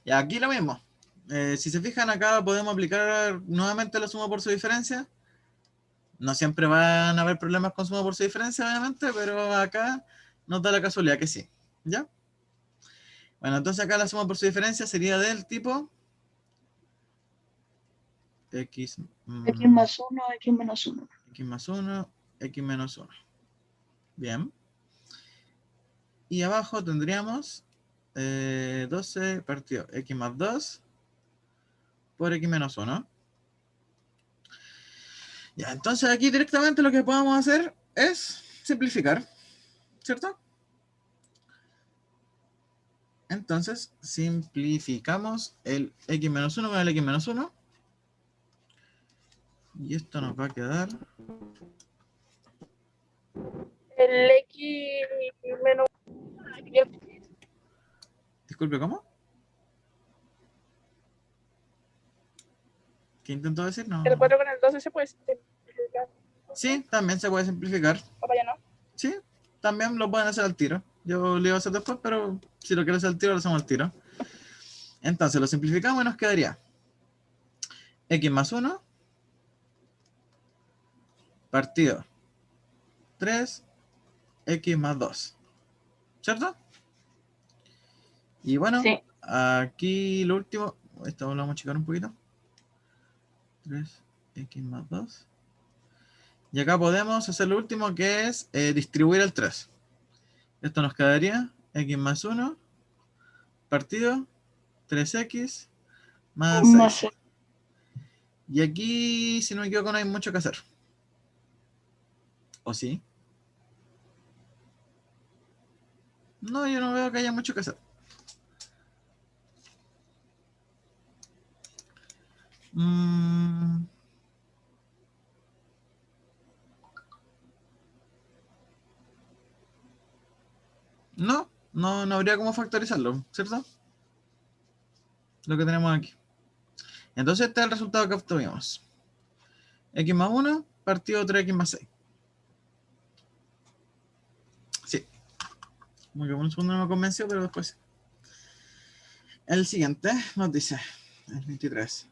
Y aquí lo mismo. Si se fijan acá podemos aplicar nuevamente la suma por su diferencia. No siempre van a haber problemas con suma por su diferencia, obviamente, pero acá nos da la casualidad que sí. ¿Ya? Bueno, entonces acá la suma por su diferencia sería del tipo x más 1, x menos 1. X más 1, x menos 1. Bien. Y abajo tendríamos 12 partido x más 2 por x menos 1. Ya, entonces aquí directamente lo que podemos hacer es simplificar, ¿cierto? Entonces simplificamos el x menos 1 con el x menos 1. Y esto nos va a quedar... El x menos... Disculpe, ¿cómo? ¿Qué intentó decir? No. El 4 con el 12 se puede simplificar. Sí, también se puede simplificar. O vaya, ¿no? Sí, también lo pueden hacer al tiro. Yo lo iba a hacer después, pero si lo quiero hacer al tiro, lo hacemos al tiro. Entonces lo simplificamos y nos quedaría x más 1 partido 3x más 2. ¿Cierto? Y bueno, Sí. aquí lo último, esto lo vamos a checar un poquito. 3x más 2. Y acá podemos hacer lo último, que es distribuir el 3. Esto nos quedaría x más 1 partido 3x más Más 6. Y aquí, si no me equivoco, no hay mucho que hacer. ¿O sí? No, yo no veo que haya mucho que hacer. Mm, no habría cómo factorizarlo, ¿cierto? Lo que tenemos aquí. Entonces este es el resultado que obtuvimos. X más 1 partido 3x más 6. Sí. Como que por un segundo no me convenció, pero después sí. El siguiente nos dice, el 23.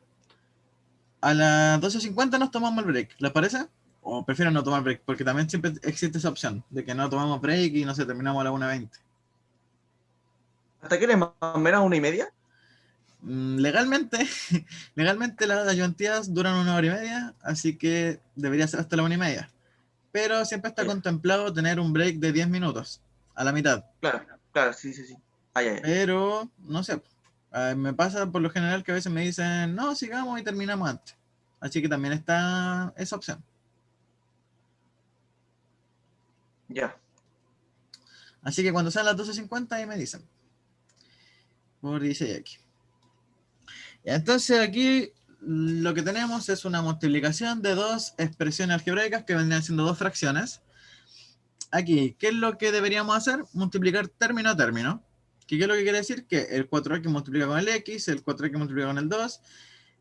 A las 12:50 nos tomamos el break, ¿les parece? O prefiero no tomar break, porque también siempre existe esa opción de que no tomamos break y no sé, terminamos a la 1:20. ¿Hasta qué hora es más o menos 1:30? Legalmente, legalmente las ayudantías duran 1 hora y media, así que debería ser hasta la 1:30. Pero siempre está Ya. contemplado tener un break de 10 minutos, a la mitad. Claro, claro, sí, sí, sí. Ah, ya, ya. Pero, no sé, me pasa por lo general que a veces me dicen, no, sigamos y terminamos antes. Así que también está esa opción. Ya. Así que cuando sean las 12:50 ahí me dicen. Por 16x. Entonces aquí lo que tenemos es una multiplicación de dos expresiones algebraicas que vendrían siendo dos fracciones. Aquí, ¿qué es lo que deberíamos hacer? Multiplicar término a término. ¿Qué es lo que quiere decir? Que el 4x multiplica con el x, el 4x multiplica con el 2,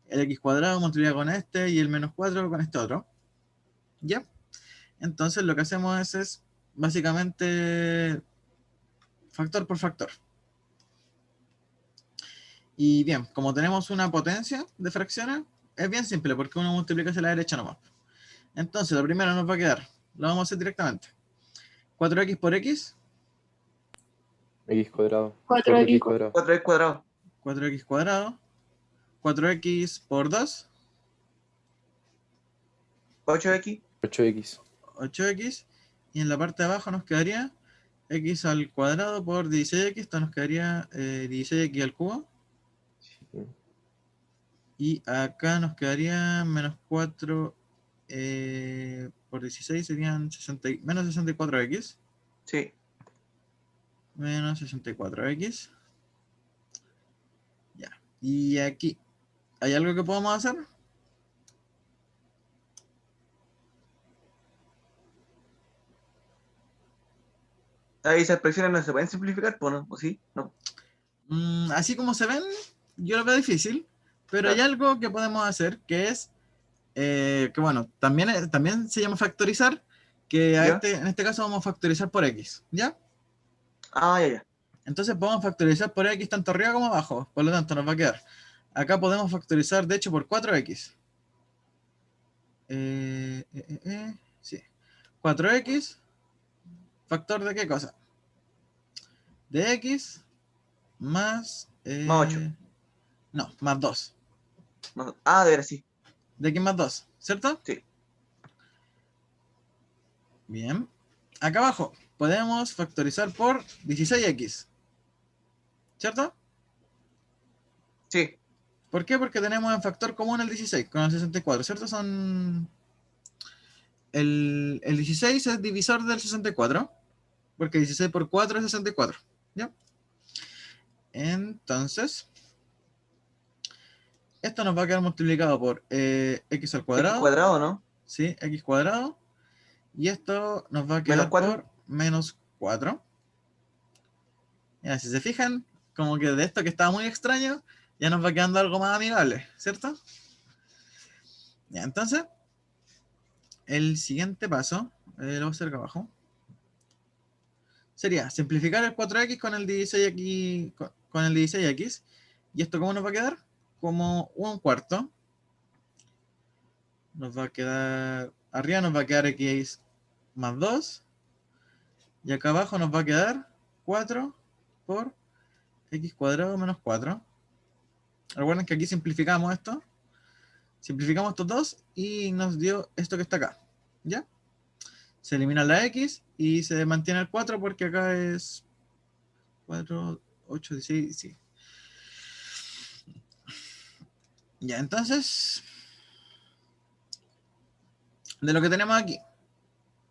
el x cuadrado multiplica con este y el menos 4 con este otro. ¿Ya? Entonces lo que hacemos es básicamente factor por factor. Y bien, como tenemos una potencia de fracciones, es bien simple porque uno multiplica hacia la derecha nomás. Entonces, la primera nos va a quedar, lo vamos a hacer directamente. 4x por x, X cuadrado. 4x 4x cuadrado. 4x cuadrado. 4x cuadrado, 4x por 2, 8x. 8x. 8x, y en la parte de abajo nos quedaría x al cuadrado por 16x, esto nos quedaría 16x al cubo, y acá nos quedaría menos 4 por 16 serían 60, menos 64x, Sí. menos 64x. Ya. Y aquí, ¿hay algo que podamos hacer? Ahí esas expresiones no se pueden simplificar, pues no, ¿o sí? No. Así como se ven, yo lo veo difícil, pero hay Claro. algo que podemos hacer que es, que bueno, también se llama factorizar, que ¿Ya? en este caso vamos a factorizar por x, ¿ya? Ah, ya, ya. Entonces podemos factorizar por x tanto arriba como abajo, por lo tanto nos va a quedar. Acá podemos factorizar, de hecho, por 4x. Sí. 4x, ¿factor de qué cosa? De x más... Más 8. no, más 2. Ah, de veras, sí. De x más 2, ¿cierto? Sí. Bien. Acá abajo podemos factorizar por 16x, ¿cierto? Sí. ¿Por qué? Porque tenemos en factor común el 16 con el 64, ¿cierto? El 16 es divisor del 64, porque 16 por 4 es 64, ¿ya? Entonces, esto nos va a quedar multiplicado por x al X cuadrado, cuadrado, ¿no? ¿sí? X cuadrado, y esto nos va a Menos quedar 4. por menos 4. Ya, si se fijan, como que de esto que estaba muy extraño, ya nos va quedando algo más amigable, ¿cierto? Ya, entonces, el siguiente paso, lo voy a hacer acá abajo, sería simplificar el 4x con el 16x, con el 16x, y esto ¿cómo nos va a quedar? Como un cuarto. Nos va a quedar arriba nos va a quedar x más 2. Y acá abajo nos va a quedar 4 por x cuadrado menos 4. Recuerden que aquí simplificamos esto. Simplificamos estos dos y nos dio esto que está acá. ¿Ya? Se elimina la x y se mantiene el 4 porque acá es 4, 8, 16, sí. Ya, entonces, de lo que tenemos aquí,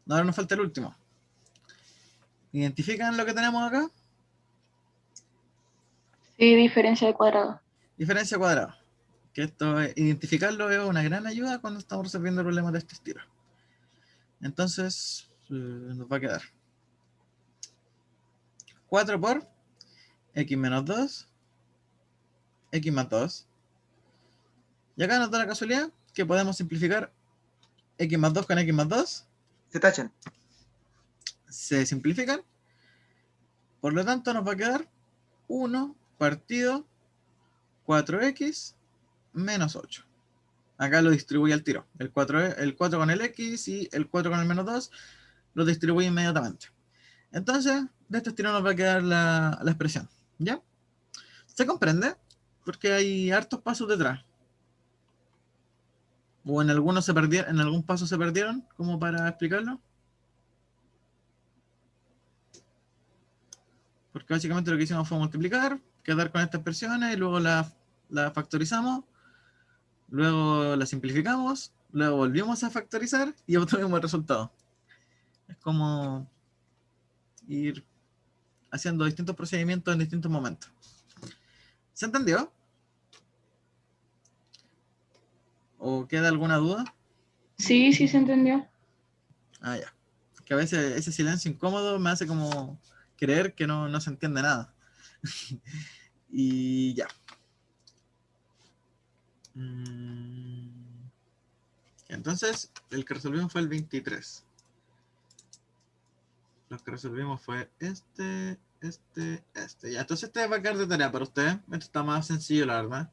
ahora nos falta el último. ¿Identifican lo que tenemos acá? Sí, diferencia de cuadrado. Diferencia cuadrada. Que esto, identificarlo es una gran ayuda cuando estamos resolviendo problemas de este estilo. Entonces, nos va a quedar 4 por x menos 2, x más 2. Y acá nos da la casualidad que podemos simplificar x más 2 con x más 2. Se tachan. Se simplifican. Por lo tanto, nos va a quedar 1 partido 4x menos 8. Acá lo distribuye al tiro. El 4 con el x y el 4 con el menos 2 lo distribuye inmediatamente. Entonces, de este estilo nos va a quedar la expresión. ¿Ya? ¿Se comprende? Porque hay hartos pasos detrás. O en algunos se perdieron, en algún paso se perdieron, como para explicarlo. Porque básicamente lo que hicimos fue multiplicar, quedar con estas expresiones y luego la factorizamos. Luego la simplificamos, luego volvimos a factorizar y obtuvimos el resultado. Es como ir haciendo distintos procedimientos en distintos momentos. ¿Se entendió? ¿O queda alguna duda? Sí, sí se entendió. Ah, ya. Que a veces ese silencio incómodo me hace como creer que no se entiende nada. Y ya. Entonces, el que resolvimos fue el 23. Los que resolvimos fue este. Ya, entonces este va a quedar de tarea para ustedes. Este está más sencillo, la verdad.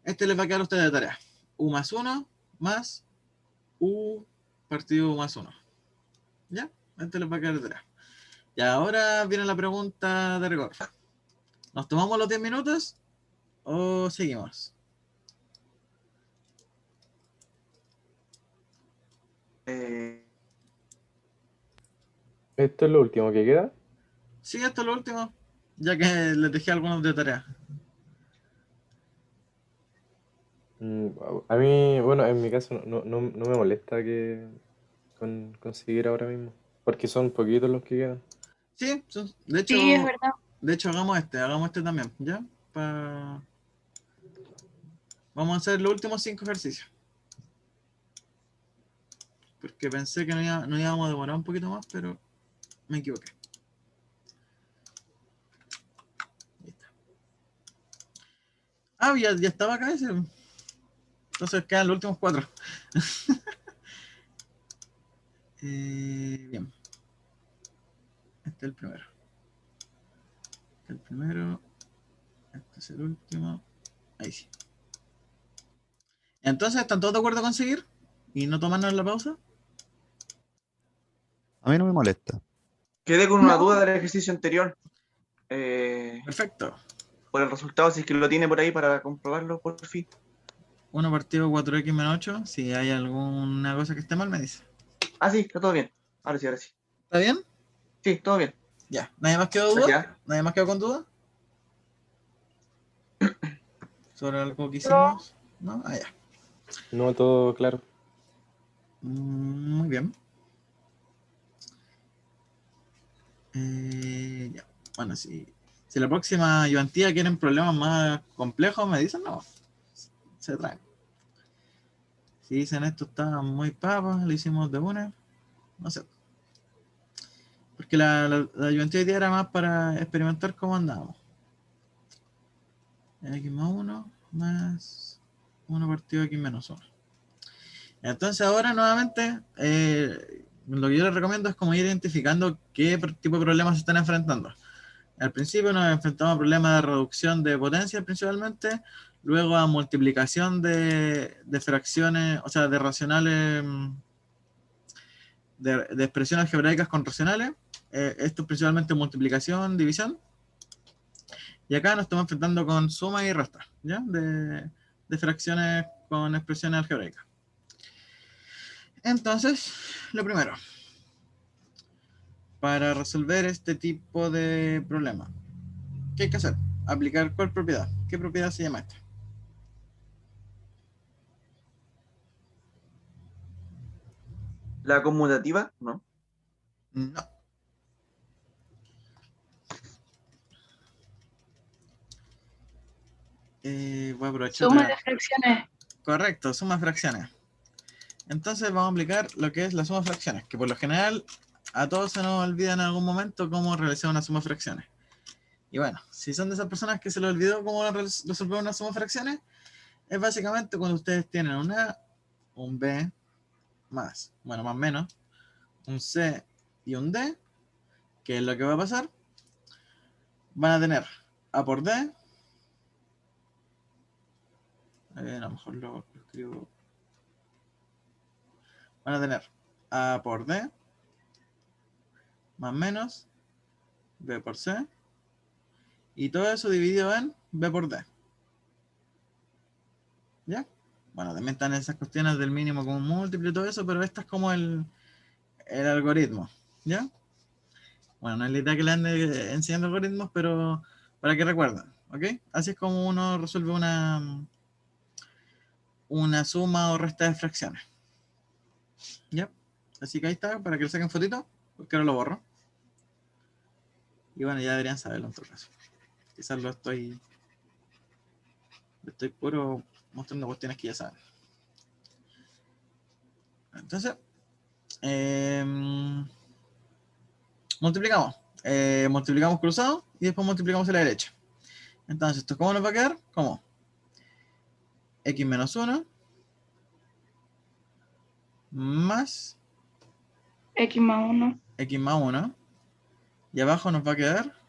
Este les va a quedar a ustedes de tarea. U más 1 más U partido U más 1. ¿Ya? Este les va a quedar de tarea. Y ahora viene la pregunta de rigor. ¿Nos tomamos los 10 minutos o seguimos? Esto es lo último que queda. Sí, esto es lo último. Ya que les dejé algunos de tarea. A mí, bueno, en mi caso no me molesta que conseguir ahora mismo. Porque son poquitos los que quedan. Sí, de hecho, Sí, es verdad. hagamos este también, ¿ya? Vamos a hacer los últimos 5 ejercicios. Porque pensé que no íbamos a demorar un poquito más, pero me equivoqué. Ahí está. Ah, ya estaba acá ese. Entonces quedan los últimos 4. Bien. Este es el primero. Este es el último. Ahí sí. Entonces, ¿están todos de acuerdo con seguir? ¿Y no tomarnos la pausa? A mí no me molesta. Quedé con una No. duda del ejercicio anterior. Perfecto. Por el resultado, si es que lo tiene por ahí para comprobarlo, por fin. 1 partido 4x menos 8. Si hay alguna cosa que esté mal, me dice. Ah, sí, está todo bien. Ahora sí, ahora sí. ¿Está bien? Sí, todo bien. Ya. ¿Nadie más quedó duda? Gracias. ¿Nadie más quedó con duda? ¿Sobre algo que hicimos? ¿No? Ah, ya. No todo claro. Muy bien. Ya. Bueno, si la próxima ayudantía quieren problemas más complejos, me dicen, no. Se traen. Si dicen esto está muy papa, lo hicimos de una, no sé. Porque la ayudantía hoy día era más para experimentar cómo andábamos. X más 1 más 1 partido X menos 1. Entonces ahora nuevamente lo que yo les recomiendo es como ir identificando qué tipo de problemas se están enfrentando. Al principio nos enfrentamos a problemas de reducción de potencia principalmente, luego a multiplicación de fracciones, o sea, de racionales, de expresiones algebraicas con racionales. Esto es principalmente multiplicación, división. Y acá nos estamos enfrentando con suma y resta, ¿ya? De fracciones con expresiones algebraicas. Entonces, lo primero, para resolver este tipo de problema, ¿qué hay que hacer? Aplicar ¿cuál propiedad? ¿Qué propiedad se llama esta? La conmutativa, ¿no? No. Voy a aprovechar Suma de fracciones. Correcto, suma fracciones. Entonces vamos a aplicar lo que es la suma de fracciones, que por lo general a todos se nos olvida en algún momento cómo realizar una suma de fracciones. Y bueno, si son de esas personas que se les olvidó cómo resolver una suma de fracciones, es básicamente cuando ustedes tienen un A, un B, más menos, un C y un D, ¿qué es lo que va a pasar? Van a tener A por D, a lo mejor lo escribo, van a tener A por D, más menos, B por C, y todo eso dividido en B por D. ¿Ya? Bueno, también están esas cuestiones del mínimo común múltiplo y todo eso, pero esta es como el algoritmo. ¿Ya? Bueno, no es la idea que le ande enseñando algoritmos, pero para que recuerden. ¿Ok? Así es como uno resuelve una suma o resta de fracciones. ¿Ya? Así que ahí está, para que le saquen fotito, porque ahora lo borro. Y bueno, ya deberían saberlo en todo caso. Quizás lo estoy puro mostrando cuestiones que ya saben. Entonces, multiplicamos. Multiplicamos cruzado y después multiplicamos a la derecha. Entonces, ¿esto cómo nos va a quedar? ¿Cómo? X menos 1 más X más 1. X más 1. Y abajo nos va a quedar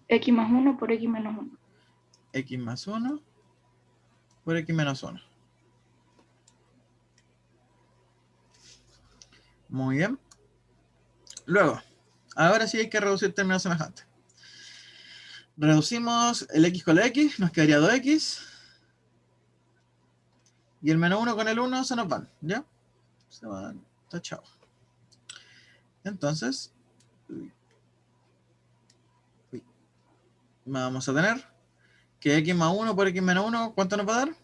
X más 1 por X menos 1. X más 1 por X menos 1. Muy bien. Luego, ahora sí hay que reducir términos semejantes. Reducimos el X con la X, nos quedaría 2X. Y el menos 1 con el 1 se nos van, ¿ya? Se van tachados. Entonces, vamos a tener que X más 1 por X menos 1, ¿cuánto nos va a dar?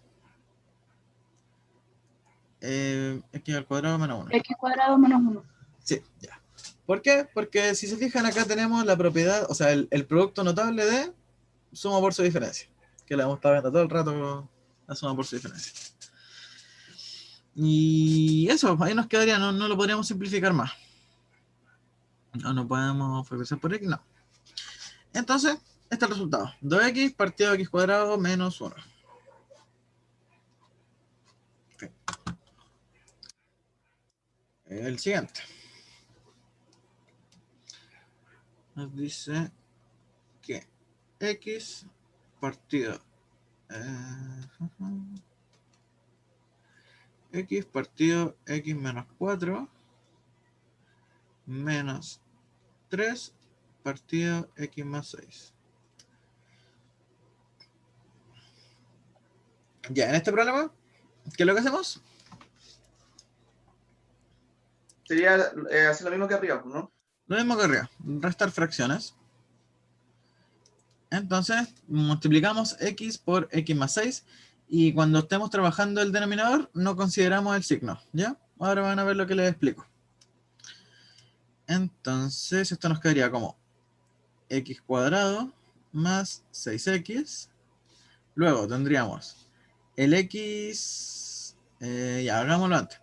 X al cuadrado menos 1. X cuadrado menos 1. Sí, ya. ¿Por qué? Porque si se fijan acá tenemos la propiedad, o sea, el producto notable de suma por su diferencia. Que la hemos estado viendo todo el rato, la suma por su diferencia. Y eso, ahí nos quedaría, no lo podríamos simplificar más. No podemos factorizar por X, no. Entonces, este es el resultado. 2X partido de X cuadrado menos 1. Okay. El siguiente. Nos dice que X partido X partido X menos 4 menos 3 partido X más 6. Ya, en este problema, ¿qué es lo que hacemos? Sería hacer lo mismo que arriba, ¿no? Lo mismo que arriba, restar fracciones. Entonces, multiplicamos X por X más 6 y cuando estemos trabajando el denominador, no consideramos el signo, ¿ya? Ahora van a ver lo que les explico. Entonces, esto nos quedaría como X cuadrado más 6X. Luego tendríamos el X, ya hagámoslo antes.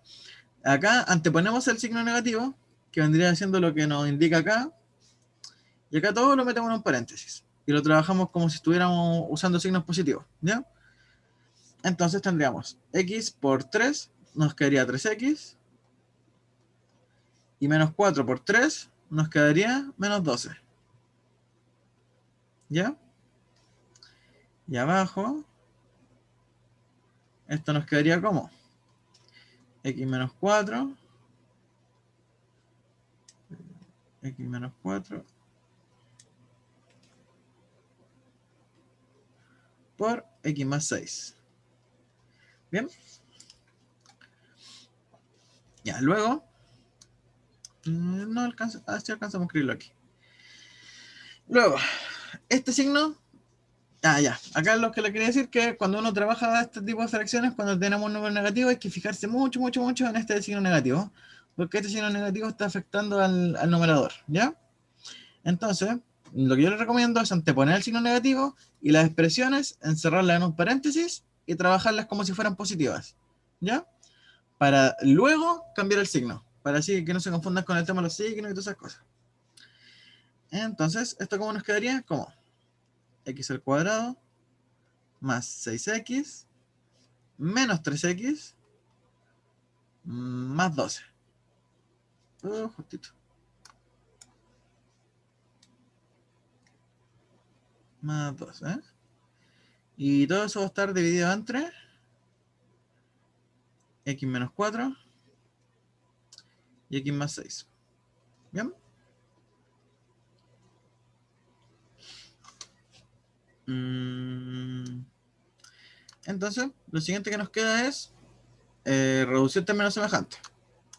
Acá anteponemos el signo negativo, que vendría siendo lo que nos indica acá. Y acá todo lo metemos en un paréntesis. Y lo trabajamos como si estuviéramos usando signos positivos, ¿ya? Entonces tendríamos X por 3, nos quedaría 3X. Y menos 4 por 3, nos quedaría menos 12. ¿Ya? Y abajo Esto nos quedaría como x menos 4, x menos 4 por x más 6. Bien. Ya, luego, no alcanza, si alcanzamos a escribirlo aquí. Luego, este signo, ya, acá lo que le quería decir que cuando uno trabaja este tipo de fracciones, cuando tenemos un número negativo, hay que fijarse mucho en este signo negativo, porque este signo negativo está afectando al numerador, ¿ya? Entonces, lo que yo les recomiendo es anteponer el signo negativo y las expresiones, encerrarlas en un paréntesis y trabajarlas como si fueran positivas, ¿ya? Para luego cambiar el signo, para así que no se confundan con el tema de los signos y todas esas cosas. Entonces, ¿esto cómo nos quedaría? Como x al cuadrado más 6x menos 3x más 12. Justito. Más 12, ¿eh? Y todo eso va a estar dividido entre x menos 4 y x más 6. ¿Bien? Entonces, lo siguiente que nos queda es reducir términos semejantes.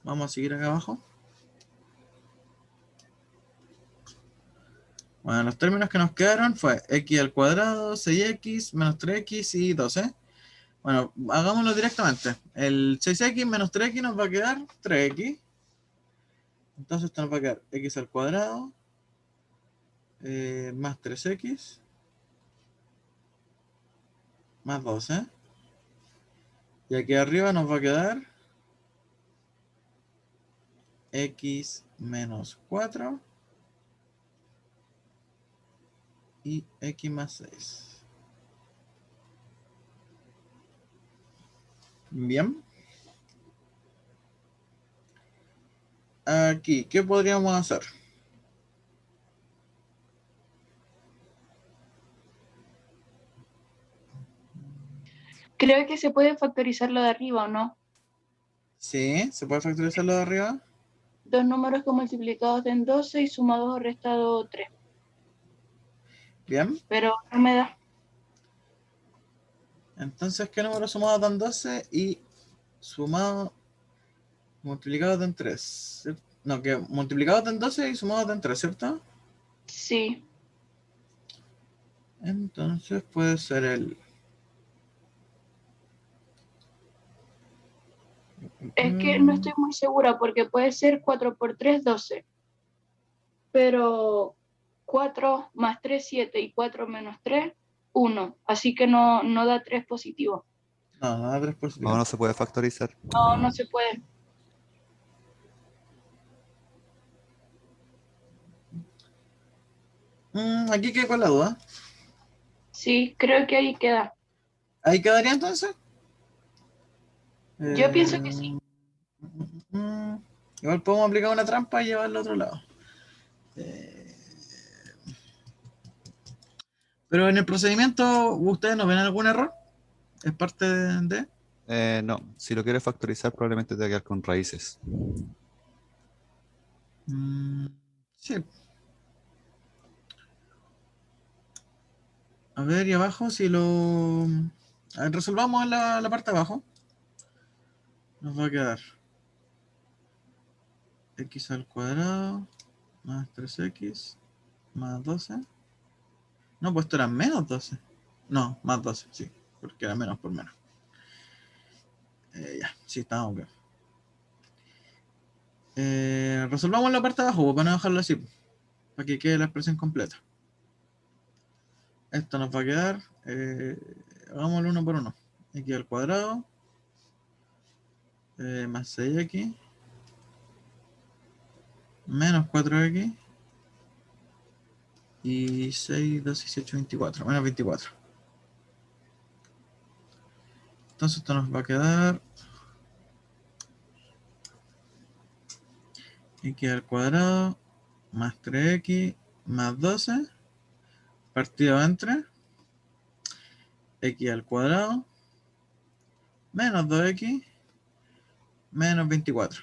Vamos a seguir acá abajo. Bueno, los términos que nos quedaron fue x al cuadrado, 6x, menos 3x y 12. Bueno, hagámoslo directamente. El 6x menos 3x nos va a quedar 3x. Entonces esto nos va a quedar x al cuadrado más 3x más 12. Y aquí arriba nos va a quedar x menos 4 y x más 6. Bien. Aquí, ¿qué podríamos hacer? Creo que se puede factorizar lo de arriba, ¿o no? Sí, se puede factorizar lo de arriba. Dos números que multiplicados en 12 y sumados o restado 3. Bien. Pero no me da. Entonces, ¿qué número sumado dan 12 y sumado multiplicado dan 3? No, que multiplicado dan 12 y sumado dan 3, ¿cierto? Sí. Entonces puede ser el... Es que no estoy muy segura porque puede ser 4 por 3, 12. Pero 4 más 3, 7 y 4 menos 3, 1. Así que no da 3 positivo. No, no da 3 No, positivo. no se puede factorizar. No se puede. Aquí quedé con la duda. Sí, creo que ahí queda. ¿Ahí quedaría entonces? Yo pienso que sí. Mm, Igual podemos aplicar una trampa y llevarlo al otro lado. Eh, Pero en el procedimiento, ¿ustedes no ven algún error? ¿Es parte de? No, si lo quieres factorizar probablemente te va a quedar con raíces. Sí. A ver, y abajo, si lo... A ver, resolvamos en la parte de abajo. Nos va a quedar x al cuadrado más 3x más 12. No, pues esto era menos 12. No, más 12, sí. Porque era menos por menos. Ya, sí, estamos bien. Resolvamos la parte de abajo, para no dejarlo así, para que quede la expresión completa. Esto nos va a quedar, hagámoslo uno por uno. X al cuadrado, más 6x, menos 4x, y 6, 2, 18, 24, menos 24. Entonces esto nos va a quedar x al cuadrado, más 3x, más 12, partido entre x al cuadrado, menos 2x menos 24.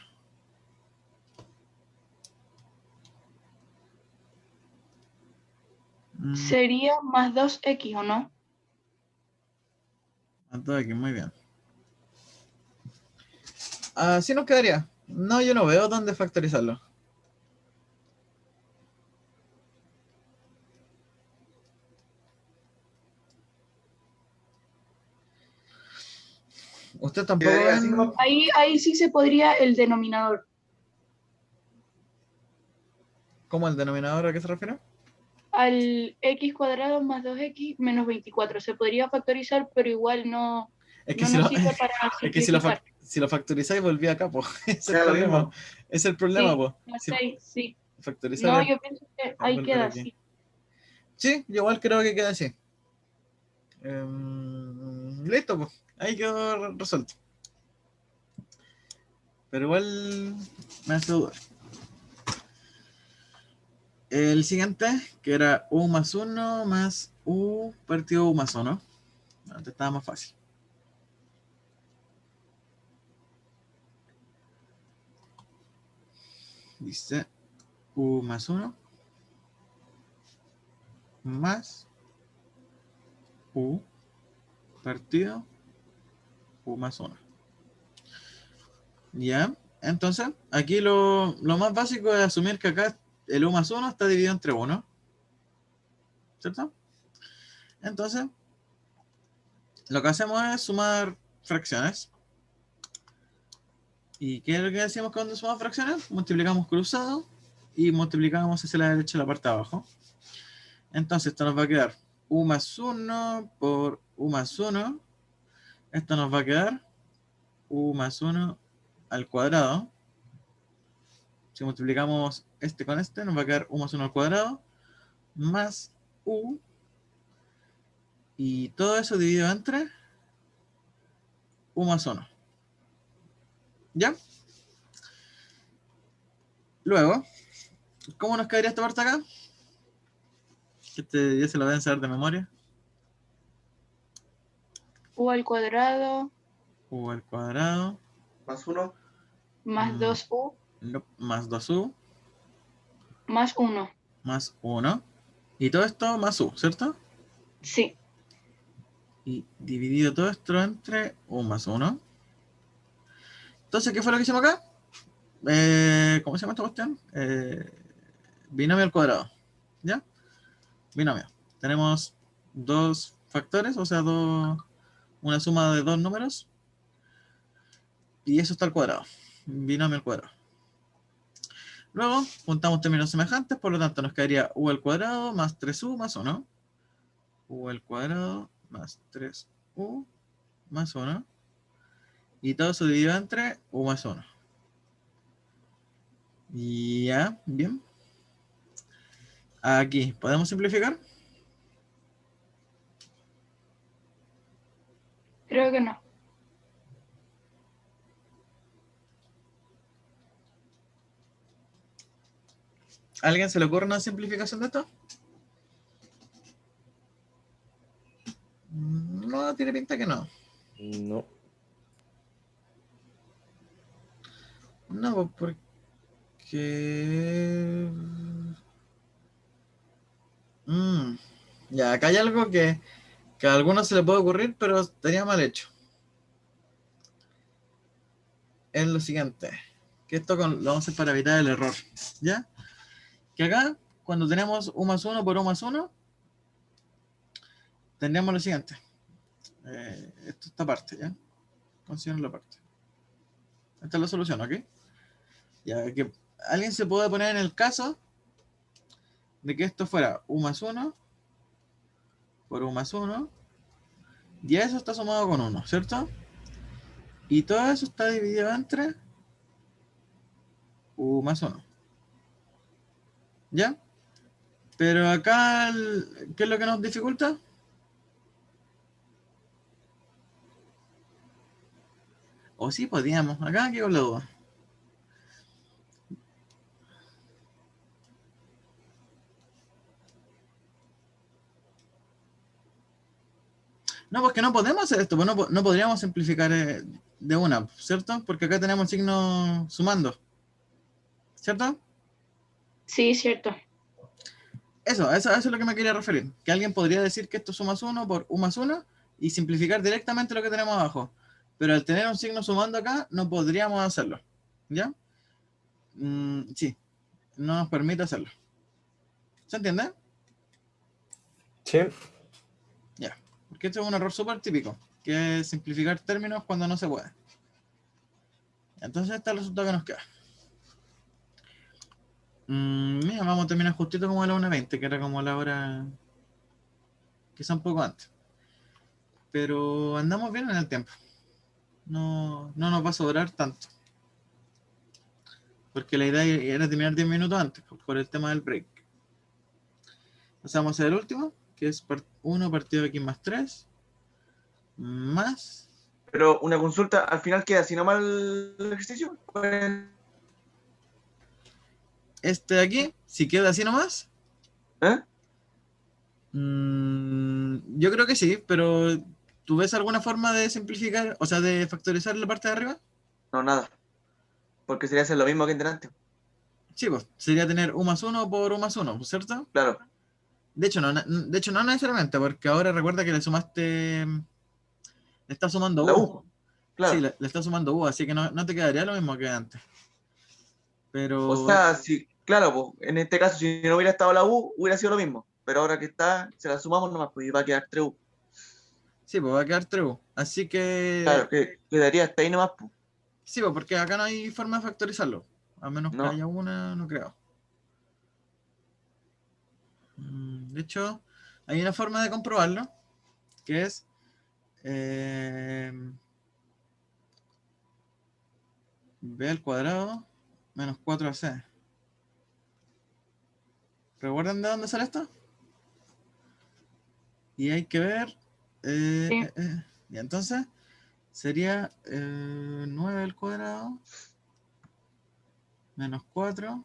Sería más 2x, ¿o no? Más 2x, muy bien. Así nos quedaría. No, yo no veo dónde factorizarlo. Usted tampoco Quedaría así, ven ¿no? Ahí sí se podría el denominador. cómo el denominador a qué se refiere. Al x cuadrado más 2x menos 24. Se podría factorizar, pero igual no, Es que no si nos lo, sirve para es que si lo, simplificar. si lo factorizáis, volví acá, pues. Ese es el Queda lo problema. mismo. Ese es el problema, Sí, pues. más Si 6, sí. factorizar No, yo pienso que es ahí volver queda aquí. así. Sí, yo igual creo que queda así. Listo, pues. Ahí quedó resuelto. Pero igual me hace dudar. El siguiente, que era u más 1 más u partido u más 1. Antes estaba más fácil. Dice u más 1 más u partido u más 1. ¿Ya? Entonces, aquí lo más básico es asumir que acá el u más 1 está dividido entre 1. ¿Cierto? Entonces, lo que hacemos es sumar fracciones. ¿Y qué es lo que decimos cuando sumamos fracciones? Multiplicamos cruzado y multiplicamos hacia la derecha la parte de abajo. Entonces, esto nos va a quedar u más 1 por u más 1. Esto nos va a quedar u más 1 al cuadrado. Si multiplicamos este con este, nos va a quedar u más 1 al cuadrado más u. Y todo eso dividido entre u más 1. ¿Ya? Luego, ¿cómo nos quedaría esta parte acá? Este ya se lo deben saber de memoria. U al cuadrado U al cuadrado Más 1. más 2u no, más 2u más 1. más 1. Y todo esto más u, ¿cierto? Sí, Y dividido todo esto entre u más 1. Entonces, ¿qué fue lo que hicimos acá? ¿Cómo se llama esta cuestión? Binomio al cuadrado. ¿Ya? Binomio. Tenemos dos factores, o sea, una suma de dos números. Y eso está al cuadrado. Binomio al cuadrado. Luego, juntamos términos semejantes, por lo tanto nos quedaría u al cuadrado más 3u más 1. U al cuadrado más 3u más 1. Y todo eso dividido entre u más 1. Ya, bien. Aquí, ¿podemos simplificar? creo que no. ¿A alguien se le ocurre una simplificación de esto? No, tiene pinta que no. No. No, pues porque... ya, acá hay algo que a algunos se le puede ocurrir, pero estaría mal hecho. Es lo siguiente, que esto lo vamos a hacer para evitar el error, ¿ya? Que acá, cuando tenemos u más 1 por u más 1, tendríamos lo siguiente. Esta parte, ¿ya? Consideren la parte. Esta es la solución, ¿ok? Ya que alguien se puede poner en el caso de que esto fuera u más 1 por u más 1, y eso está sumado con 1, ¿cierto? Y todo eso está dividido entre u más 1, ¿ya? Pero acá, ¿qué es lo que nos dificulta? O sí podíamos, acá quedo con la duda. No, porque no podemos hacer esto, pues no podríamos simplificar de una, ¿cierto? Porque acá tenemos el signo sumando, ¿cierto? Sí, cierto. Eso es lo que me quería referir. Que alguien podría decir que esto sumas 1 por U más 1 y simplificar directamente lo que tenemos abajo. Pero al tener un signo sumando acá, no podríamos hacerlo. ¿Ya? Sí, no nos permite hacerlo. ¿Se entiende? Sí. Ya. Porque esto es un error súper típico, que es simplificar términos cuando no se puede. Entonces este es el resultado que nos queda. Mira, vamos a terminar justito como a la 1:20, que era como la hora, quizá un poco antes. Pero andamos bien en el tiempo. No nos va a sobrar tanto. Porque la idea era terminar 10 minutos antes, por el tema del break. Pasamos a hacer el último, que es 1 partido de x más 3, más Pero una consulta, al final queda así nomás el ejercicio. este de aquí, si queda así nomás. ¿Eh? Yo creo que sí, pero ¿tú ves alguna forma de simplificar, o sea, de factorizar la parte de arriba? No, nada. Porque sería hacer lo mismo que en delante. Sí, pues sería tener U más 1 por U más 1, ¿cierto? Claro. De hecho, no necesariamente, porque ahora recuerda que le sumaste, le estás sumando La U. U. Sí, Claro. le estás sumando U, así que no te quedaría lo mismo que antes. O Pero sea, si, claro, pues, en este caso, si no hubiera estado la U, hubiera sido lo mismo. Pero ahora que está, se la sumamos nomás, pues y va a quedar 3U. sí, pues va a quedar true. Así que Claro, que quedaría hasta ahí nomás, pues. sí, pues porque acá no hay forma de factorizarlo. A menos que No. haya una, no creo. De hecho, hay una forma de comprobarlo, que es b al cuadrado menos 4ac. ¿Recuerdan de dónde sale esto? Y hay que ver. Sí. Y entonces sería 9 al cuadrado menos 4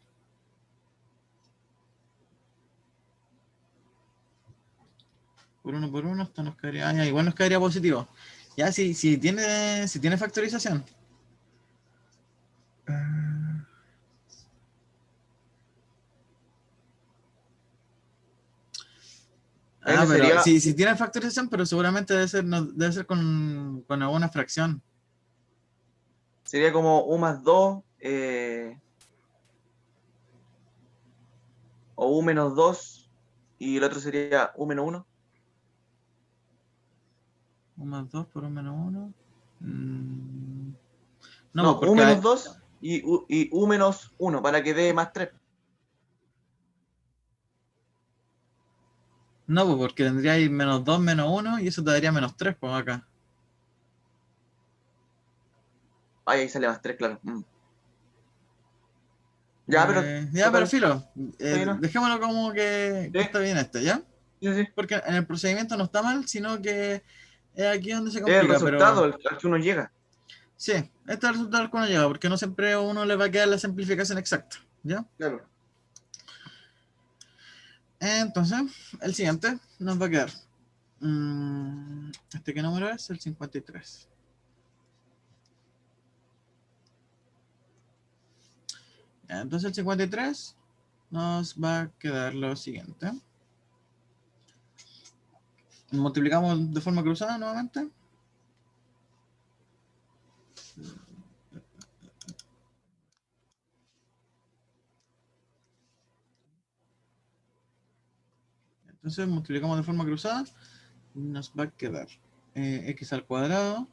por 1, esto nos quedaría. Ya, igual nos quedaría positivo. Ya, si tiene factorización. Ahí Pero sería, si tiene factorización, pero seguramente debe ser, debe ser con alguna fracción. sería como U más 2, o U menos 2, y el otro sería U menos 1. 1 más 2 por 1 menos 1. No, No, pues U porque menos 2 y U menos 1 para que dé más 3. no, pues porque tendría ahí menos 2 menos 1 y eso te daría menos 3 pues acá. Ay, ahí sale más 3, claro. Ya, pero Ya, pero total, filo, está bien, ¿no? dejémoslo como que Sí, está bien este, ¿ya? sí, sí. Porque en el procedimiento no está mal, sino que es aquí donde se Es el complica, resultado pero al que uno llega. sí, este es el resultado al que uno llega, porque no siempre a uno le va a quedar la simplificación exacta, ¿ya? Claro. Entonces, el siguiente nos va a quedar. ¿Este qué número es? El 53. Ya, entonces el 53 nos va a quedar lo siguiente. Multiplicamos de forma cruzada nuevamente. Entonces multiplicamos de forma cruzada y nos va a quedar x al cuadrado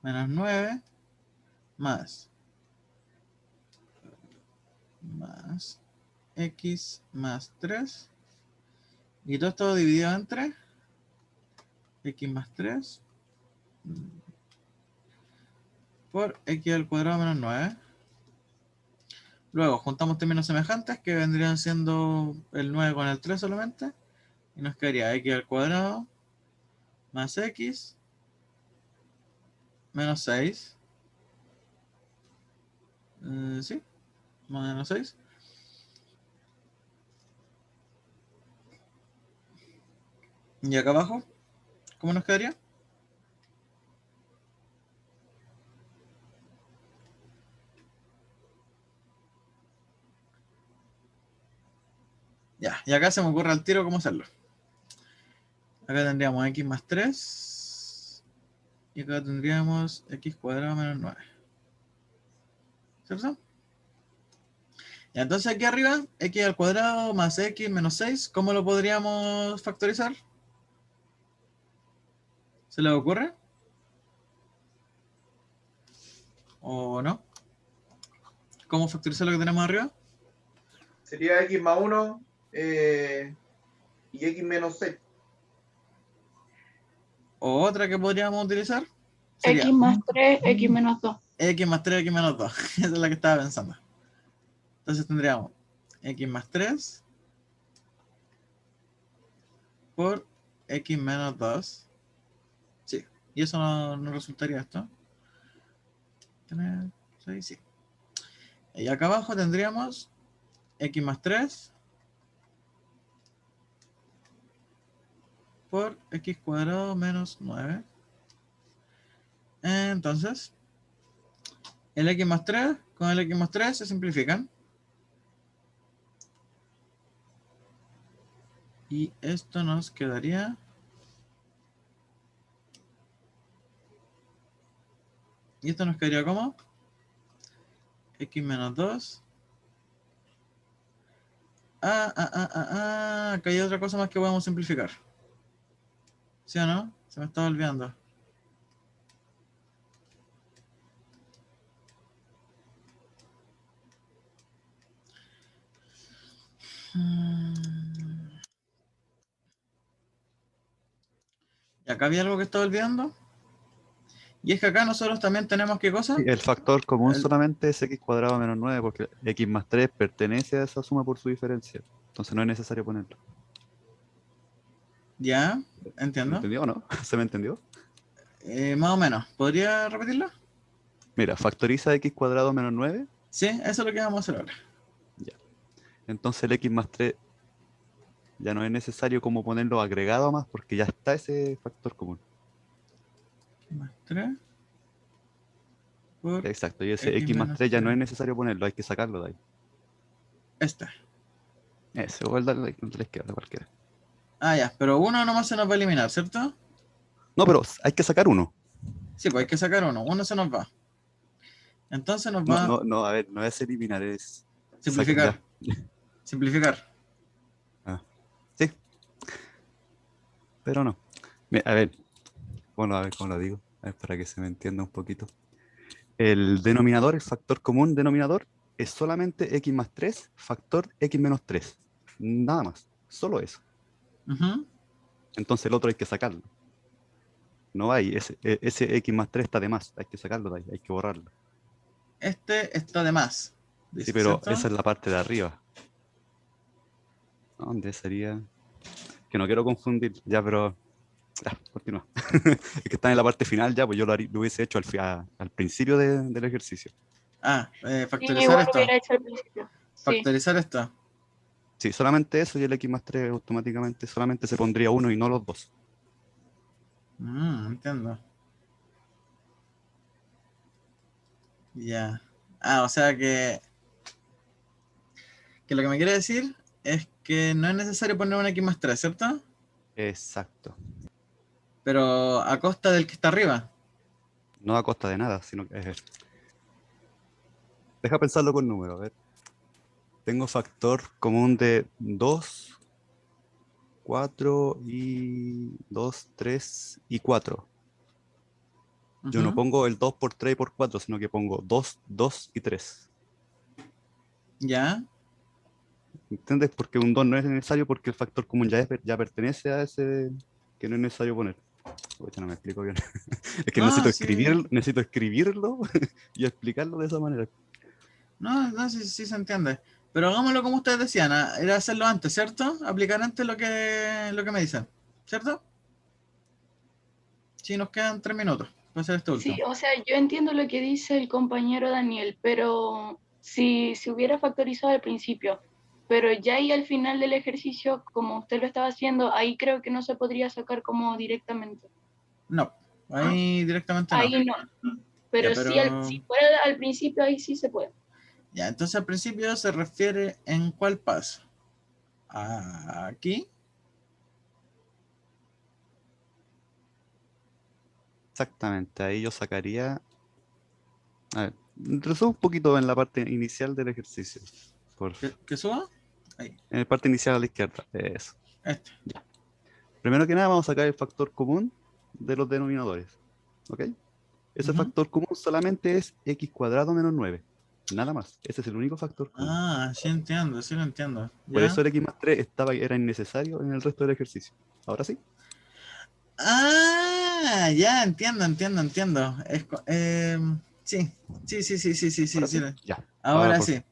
menos 9 más x más 3 y todo esto dividido entre x más 3 por x al cuadrado menos 9. Luego juntamos términos semejantes que vendrían siendo el 9 con el 3 solamente y nos quedaría x al cuadrado más x menos 6. Sí, menos 6. Y acá abajo ¿Cómo nos quedaría? Ya, y acá se me ocurre al tiro cómo hacerlo. Acá tendríamos x más 3. Y acá tendríamos x cuadrado menos 9. ¿Cierto? Y entonces aquí arriba, x al cuadrado más x menos 6, ¿cómo lo podríamos factorizar? ¿Se les ocurre? ¿O no? ¿Cómo factorizar lo que tenemos arriba? Sería x más 1 y x menos 6. O otra que podríamos utilizar sería X más 3, X menos 2. x más 3, x menos 2. Esa es la que estaba pensando. Entonces tendríamos x más 3 por x menos 2. Sí, y eso nos resultaría esto. 3, 6, sí. Y acá abajo tendríamos x más 3 por x cuadrado menos 9. Entonces, el x más 3 con el x más 3 se simplifican. Y esto nos quedaría... ¿Y esto nos quedaría como? X menos 2. Acá hay otra cosa más que podemos simplificar. ¿Sí o no? Se me estaba olvidando. Y acá había algo que estaba olvidando. Y es que acá nosotros también tenemos ¿qué cosa? Sí, el factor común El- solamente es x cuadrado menos 9 porque x más 3 pertenece a esa suma por su diferencia. Entonces no es necesario ponerlo. Ya, ¿Se me entiendo. entendió o no? ¿Se me entendió? Más o menos. ¿Podría repetirlo? Mira, factoriza x cuadrado menos 9. Sí, eso es lo que vamos a hacer ahora. Ya. Entonces el x más 3 ya no es necesario como ponerlo agregado a más porque ya está ese factor común. Más 3 por Exacto, y ese x x más menos 3 ya no es 3. necesario ponerlo, hay que sacarlo de ahí. Esta. Ese, o el de la izquierda, cualquiera. Ya, pero uno nomás se nos va a eliminar, ¿cierto? No, pero hay que sacar uno. Sí, pues hay que sacar uno. Uno se nos va. Entonces nos No, va a no, no, a ver, no es eliminar, es sacar simplificar. ya. Simplificar. Ah, sí, pero no. A ver, bueno, a ver cómo lo digo, a ver, para que se me entienda un poquito. El denominador, el factor común denominador, es solamente x más 3, factor x menos 3. Nada más, solo eso. Ujú. Entonces el otro hay que sacarlo. No hay, ese x más 3 está de más, hay que sacarlo de ahí, hay que borrarlo. Este está de más. Sí, Dice, pero ¿cierto? esa es la parte de arriba. ¿Dónde sería? Que no quiero confundir, ya, pero ya, continúa. Es que está en la parte final ya, pues yo lo hubiese hecho al principio del ejercicio. Sí, Factorizar igual lo esto. hubiera hecho al principio. Sí. Factorizar esto. Sí, solamente eso y el x más 3 automáticamente solamente se pondría uno y no los dos. Entiendo. Ya. O sea que lo que me quiere decir es que no es necesario poner un x más 3, ¿cierto? Exacto. Pero a costa del que está arriba. No a costa de nada, sino que deja pensarlo con números, a ver. Tengo factor común de 2, 4 y 2, 3 y 4. Yo no Ujú. pongo el 2 por 3 y por 4, sino que pongo 2, 2 y 3. Ya. ¿Entiendes? Porque un 2 no es necesario porque el factor común ya pertenece a ese que no es necesario poner. Oye, no me explico bien. Es que No, sí. necesito escribirlo y explicarlo de esa manera. No, sí se entiende. Pero hagámoslo como ustedes decían, era hacerlo antes, ¿cierto? Aplicar antes lo que me dicen, ¿cierto? Sí, nos quedan 3 minutos para hacer este último. Sí, o sea, yo entiendo lo que dice el compañero Daniel, pero si se hubiera factorizado al principio pero ya ahí al final del ejercicio, como usted lo estaba haciendo, ahí creo que no se podría sacar como directamente. No, ahí directamente no. Ahí no. Pero, Ya, sí, pero- si fuera al principio, ahí sí se puede. Ya, entonces al principio se refiere en cuál paso. Aquí. Exactamente, ahí yo sacaría. A ver, resumo un poquito en la parte inicial del ejercicio. ¿Que suba? Ahí, En la parte inicial a la izquierda. Eso. este. Primero que nada, vamos a sacar el factor común de los denominadores. ¿Ok? Ese Ujú. factor común solamente es x cuadrado menos 9. Nada más. Ese es el único factor común. Ah, sí entiendo, sí lo entiendo. Por ¿Ya? eso el x más 3 era innecesario en el resto del ejercicio. Ahora sí. Ah, ya entiendo. Sí, Ahora sí. sí. Ya. Ahora por- sí.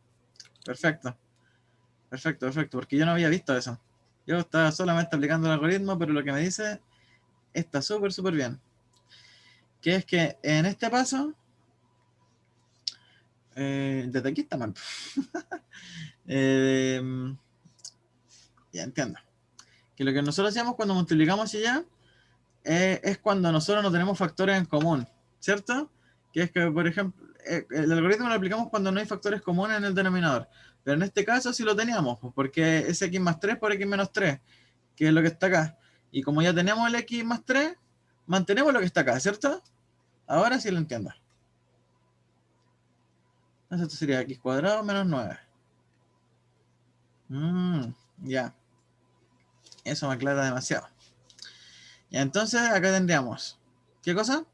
Perfecto, porque yo no había visto eso. Yo estaba solamente aplicando el algoritmo, pero lo que me dice está súper bien. Que es que en este paso, desde aquí está mal. Eh, ya entiendo. Que lo que nosotros hacíamos cuando multiplicamos hacia allá es cuando nosotros no tenemos factores en común, ¿cierto? Que es que, por ejemplo, el algoritmo lo aplicamos cuando no hay factores comunes en el denominador. Pero en este caso sí lo teníamos, pues, porque es x más 3 por x menos 3, que es lo que está acá. Y como ya tenemos el x más 3, mantenemos lo que está acá, ¿cierto? Ahora sí lo entiendo. Entonces esto sería x cuadrado menos 9. Ya. Eso me aclara demasiado. Y entonces acá tendríamos, ¿qué cosa?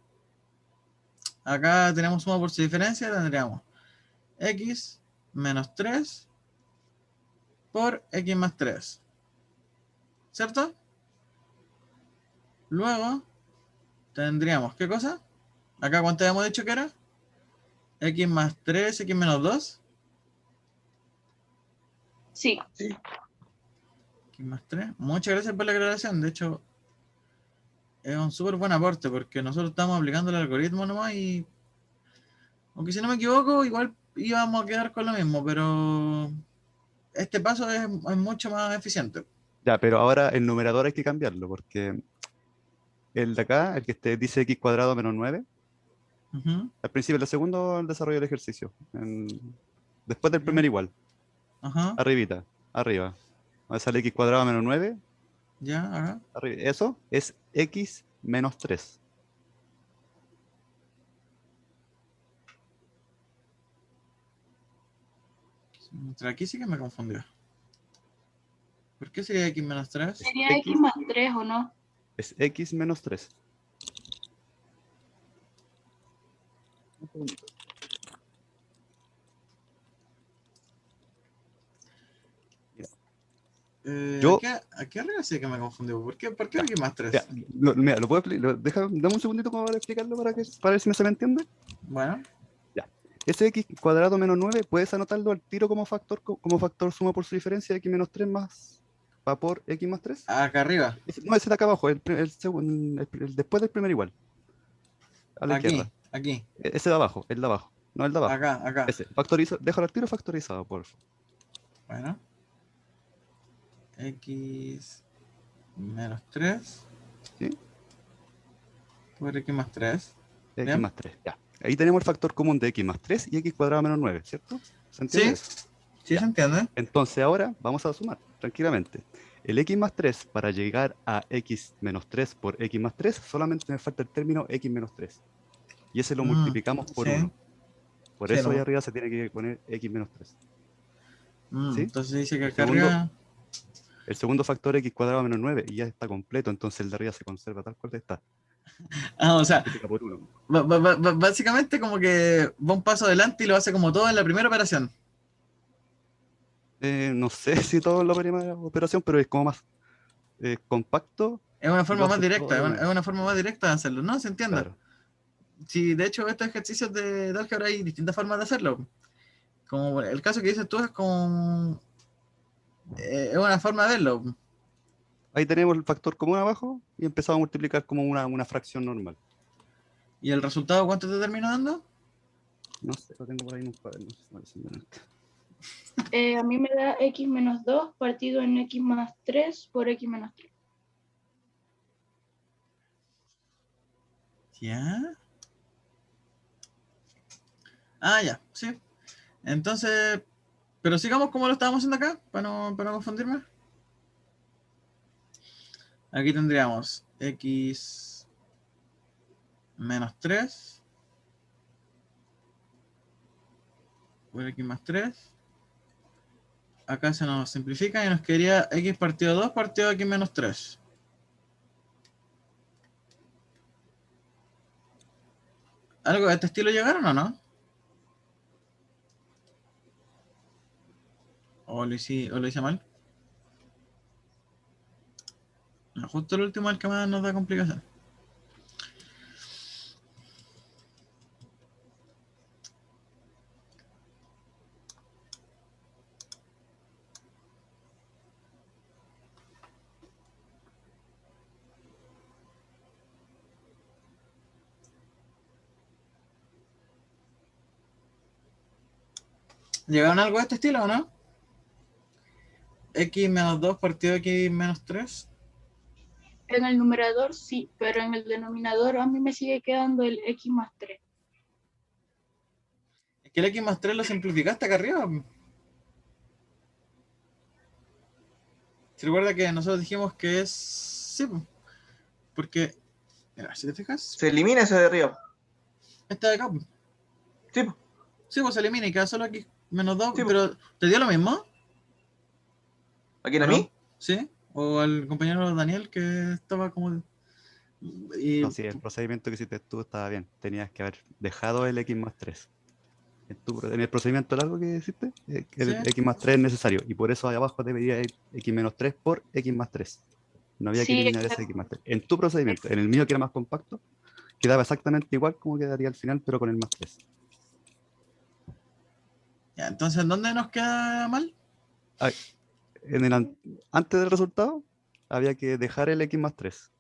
Acá tenemos suma por su diferencia, tendríamos x menos 3 por x más 3. ¿Cierto? Luego tendríamos, ¿qué cosa? Acá, ¿cuánto habíamos dicho que era? X más 3, x menos 2. Sí. Sí. X más 3. Muchas gracias por la aclaración. De hecho, es un súper buen aporte porque nosotros estamos aplicando el algoritmo nomás y, aunque si no me equivoco, igual íbamos a quedar con lo mismo, pero este paso es mucho más eficiente. Ya, pero ahora el numerador hay que cambiarlo porque el de acá, el que dice x cuadrado menos 9, Ujú. al principio, el segundo, el desarrollo del ejercicio. Después del Ya. primer igual. Ajá. Arribita, arriba. Ahora sale x cuadrado menos 9. Ya, acá. Eso es x menos 3. Aquí sí que me confundió. ¿Por qué sería x menos 3? Sería x más 3, ¿o no? Es x menos 3. Yo- Aquí arriba sí que me confundió. ¿Por qué x más 3? Ya, mira, lo puedo dame un segundito como para explicarlo para ver si se me entiende. Bueno, Ese x cuadrado menos 9 puedes anotarlo al tiro como factor suma por su diferencia, x menos 3 más va por x más 3. acá arriba. No, ese de acá abajo, el segundo, después del primer igual. A la izquierda. Aquí. Ese de abajo, el de abajo. No, el de abajo. Acá. Ese, factorizo, déjalo al tiro factorizado, por favor. Bueno. X menos 3. ¿Sí? Por x más 3. X Bien. más 3, ya. Ahí tenemos el factor común de x más 3 y x cuadrado menos 9, ¿cierto? ¿Se entiende Sí. eso? Sí, se entiende. Entonces ahora vamos a sumar tranquilamente. El x más 3 para llegar a x menos 3 por x más 3, solamente me falta el término x menos 3. Y ese lo multiplicamos por sí. 1. Por Sí, eso ahí lo- arriba se tiene que poner x menos 3. ¿Sí? Entonces dice que El acá segundo- arriba. El segundo factor x cuadrado menos 9 y ya está completo, entonces el de arriba se conserva tal cual está. O sea, Multiplica por 1. básicamente como que va un paso adelante y lo hace como todo en la primera operación. No sé si todo en la primera operación, pero es como más compacto. Es una forma Lo más hace directa, todo de una es vez. una forma más directa de hacerlo. No, se entiende. Claro. Sí, de hecho, estos ejercicios de álgebra hay distintas formas de hacerlo. Como el caso que dices tú es como. Es una forma de verlo. Ahí tenemos el factor común abajo y empezamos a multiplicar como una fracción normal. ¿Y el resultado cuánto te termina dando? No sé, lo tengo por ahí en un cuaderno. No sé si me lo- A mí me da x menos 2 partido en x más 3 por x menos 3. ¿Ya? Ah, ya, sí. Entonces, pero sigamos como lo estábamos haciendo acá, para no confundirme. Aquí tendríamos x menos 3 por x más 3. Acá se nos simplifica y nos quedaría x partido 2 partido x menos 3. ¿Algo de este estilo llegaron o no? ¿O lo hice mal? No, justo el último es el que más nos da complicación. ¿Llegaron algo de este estilo o no? X menos 2 partido x menos 3. En el numerador sí, pero en el denominador a mí me sigue quedando el x más 3. Es que el x más 3 lo simplificaste acá arriba. ¿Se recuerda que nosotros dijimos que es... Sí, porque... Mira, si te fijas, Se elimina eso de arriba. esta de acá. Sí, po. Sí, pues se elimina y queda solo x menos 2, Sí, pero ¿te dio lo mismo? ¿A quién, ¿O a no? mí? ¿Sí? ¿O al compañero Daniel que estaba como... Y... No, sí, el procedimiento que hiciste tú estaba bien. Tenías que haber dejado el x más 3. En el procedimiento largo que hiciste, el Sí. x más 3 es necesario. Y por eso ahí abajo debería ir x menos 3 por x más 3. No había que Sí, eliminar ese x más 3. En tu procedimiento, en el mío que era más compacto, quedaba exactamente igual como quedaría al final, pero con el más 3. Ya, entonces, ¿dónde nos queda mal? Ay, antes del resultado, había que dejar el x más 3.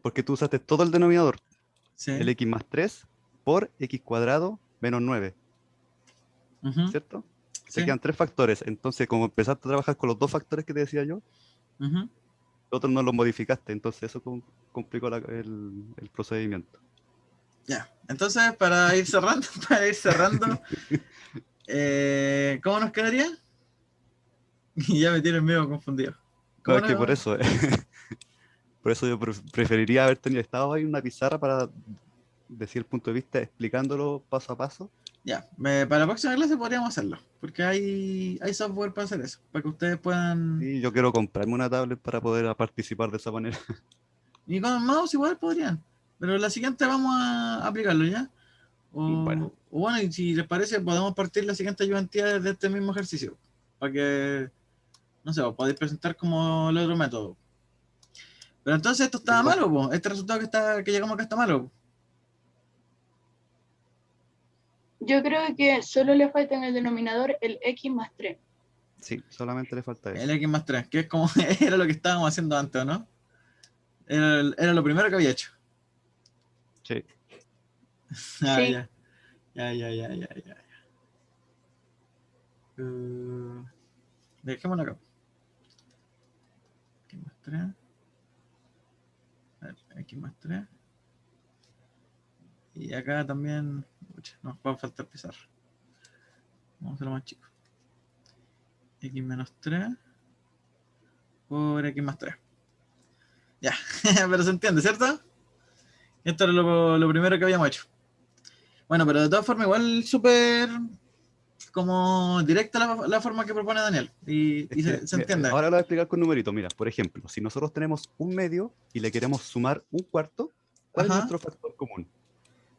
Porque tú usaste todo el denominador, Sí. el x más 3 por x cuadrado menos 9, Ujú, ¿cierto? sí. Te quedan 3 factores. Entonces, como empezaste a trabajar con los 2 factores que te decía yo, Ujú. otros no los modificaste. Entonces, eso complicó el procedimiento. Ya, entonces para ir cerrando, ¿cómo nos quedaría? Y ya me tienen medio confundido. No, ¿Cómo es que por no? eso, por eso yo preferiría haber estado ahí una pizarra para decir el punto de vista explicándolo paso a paso. Ya, para la próxima clase podríamos hacerlo, porque hay software para hacer eso, para que ustedes puedan... Y yo quiero comprarme una tablet para poder participar de esa manera. Y con mouse igual podrían, pero la siguiente vamos a aplicarlo ya. Bueno, O bueno, y si les parece, podemos partir la siguiente ayudantía desde este mismo ejercicio, para que, no sé, podéis presentar como el otro método. Pero entonces esto estaba malo, po. Este resultado que llegamos acá está malo. yo creo que solo le falta en el denominador el x más 3. sí, solamente le falta El eso. X más 3, que es como era lo que estábamos haciendo antes, ¿no? Era lo primero que había hecho. Sí. Ah, Sí. ya. Ya. Dejémoslo acá. X más 3. A ver, X más 3. Y acá también. Pucha, nos va a faltar pizarra. Vamos a hacerlo más chico. X menos 3 por X más 3. Ya, pero se entiende, ¿cierto? Esto era lo primero que habíamos hecho. Bueno, pero de todas formas, igual súper como directa la forma que propone Daniel. Y Es que, se mira, entiende. ahora lo voy a explicar con numeritos. Mira, por ejemplo, si nosotros tenemos un medio y le queremos sumar un cuarto, ¿cuál es Ajá. nuestro factor común?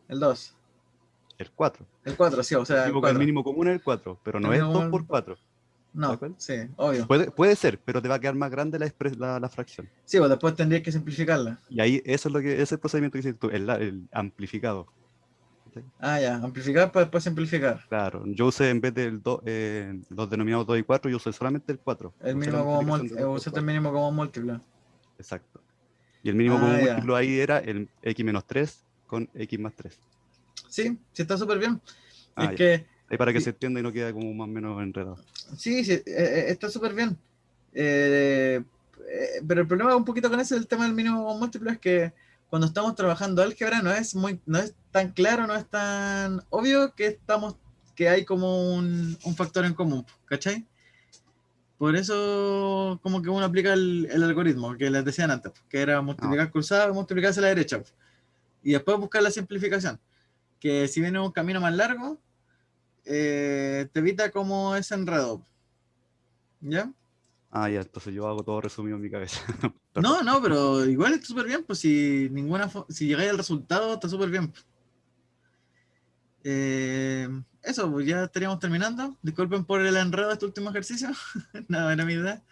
El 2. El 4. El 4, sí, o sea, el 4. El mínimo común es el 4, pero no El es mínimo 2 común- por 4. No, sí, obvio. Puede ser, pero te va a quedar más grande la fracción. Sí, pues después tendrías que simplificarla. Y ahí eso es lo que ese es el procedimiento que hiciste tú, el amplificado. ¿Sí? Ah, ya, amplificar para después simplificar. Claro, yo usé en vez de los denominados 2 y 4, yo usé solamente el 4. El Usé la mínimo como multiplicación de 2 por usaste el 4. mínimo como múltiplo. Exacto. Y el mínimo como Ah, ya. múltiplo ahí era el x menos 3 con x más 3. Sí, está súper bien. Ah, Es ya. que Ahí para que Sí. se entienda y no quede como más o menos enredado. Sí, sí, está súper bien. Pero el problema un poquito con eso del tema del mínimo múltiplo es que cuando estamos trabajando álgebra no es tan claro, no es tan obvio que hay como un factor en común, ¿cachai? Por eso como que uno aplica el algoritmo que les decían antes, que era multiplicar cruzado, multiplicar hacia la derecha, y después buscar la simplificación, que si viene un camino más largo, te evita como ese enredo, ¿ya? Ah, ya, entonces yo hago todo resumido en mi cabeza. No, Perdón. no, pero igual está súper bien, pues si llegáis al resultado, está súper bien. Eso, pues ya estaríamos terminando. Disculpen por el enredo de este último ejercicio. No era mi idea,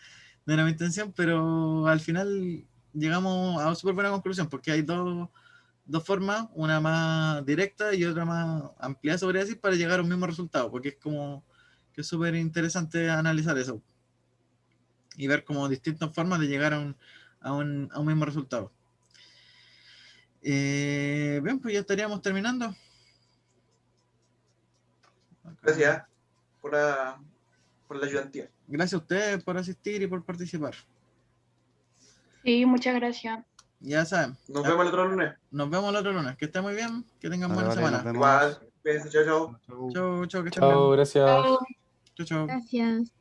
no era mi intención, pero al final llegamos a una súper buena conclusión, porque hay dos formas, una más directa y otra más ampliada, se podría decir, para llegar a un mismo resultado, porque es como que es súper interesante analizar eso y ver como distintas formas de llegar a un mismo resultado. Bien, pues ya estaríamos terminando. Gracias por la ayudantía. Gracias a ustedes por asistir y por participar. Sí, muchas gracias. Ya saben, Nos vemos el otro lunes. nos vemos el otro lunes. Que estén muy bien, que tengan Vale, buena vale, nos semana. vemos. Igual, cuídense, chao, chao. Chau. Chau, chau, que estén bien. Chao, gracias. Chao. Chau, chau. Gracias.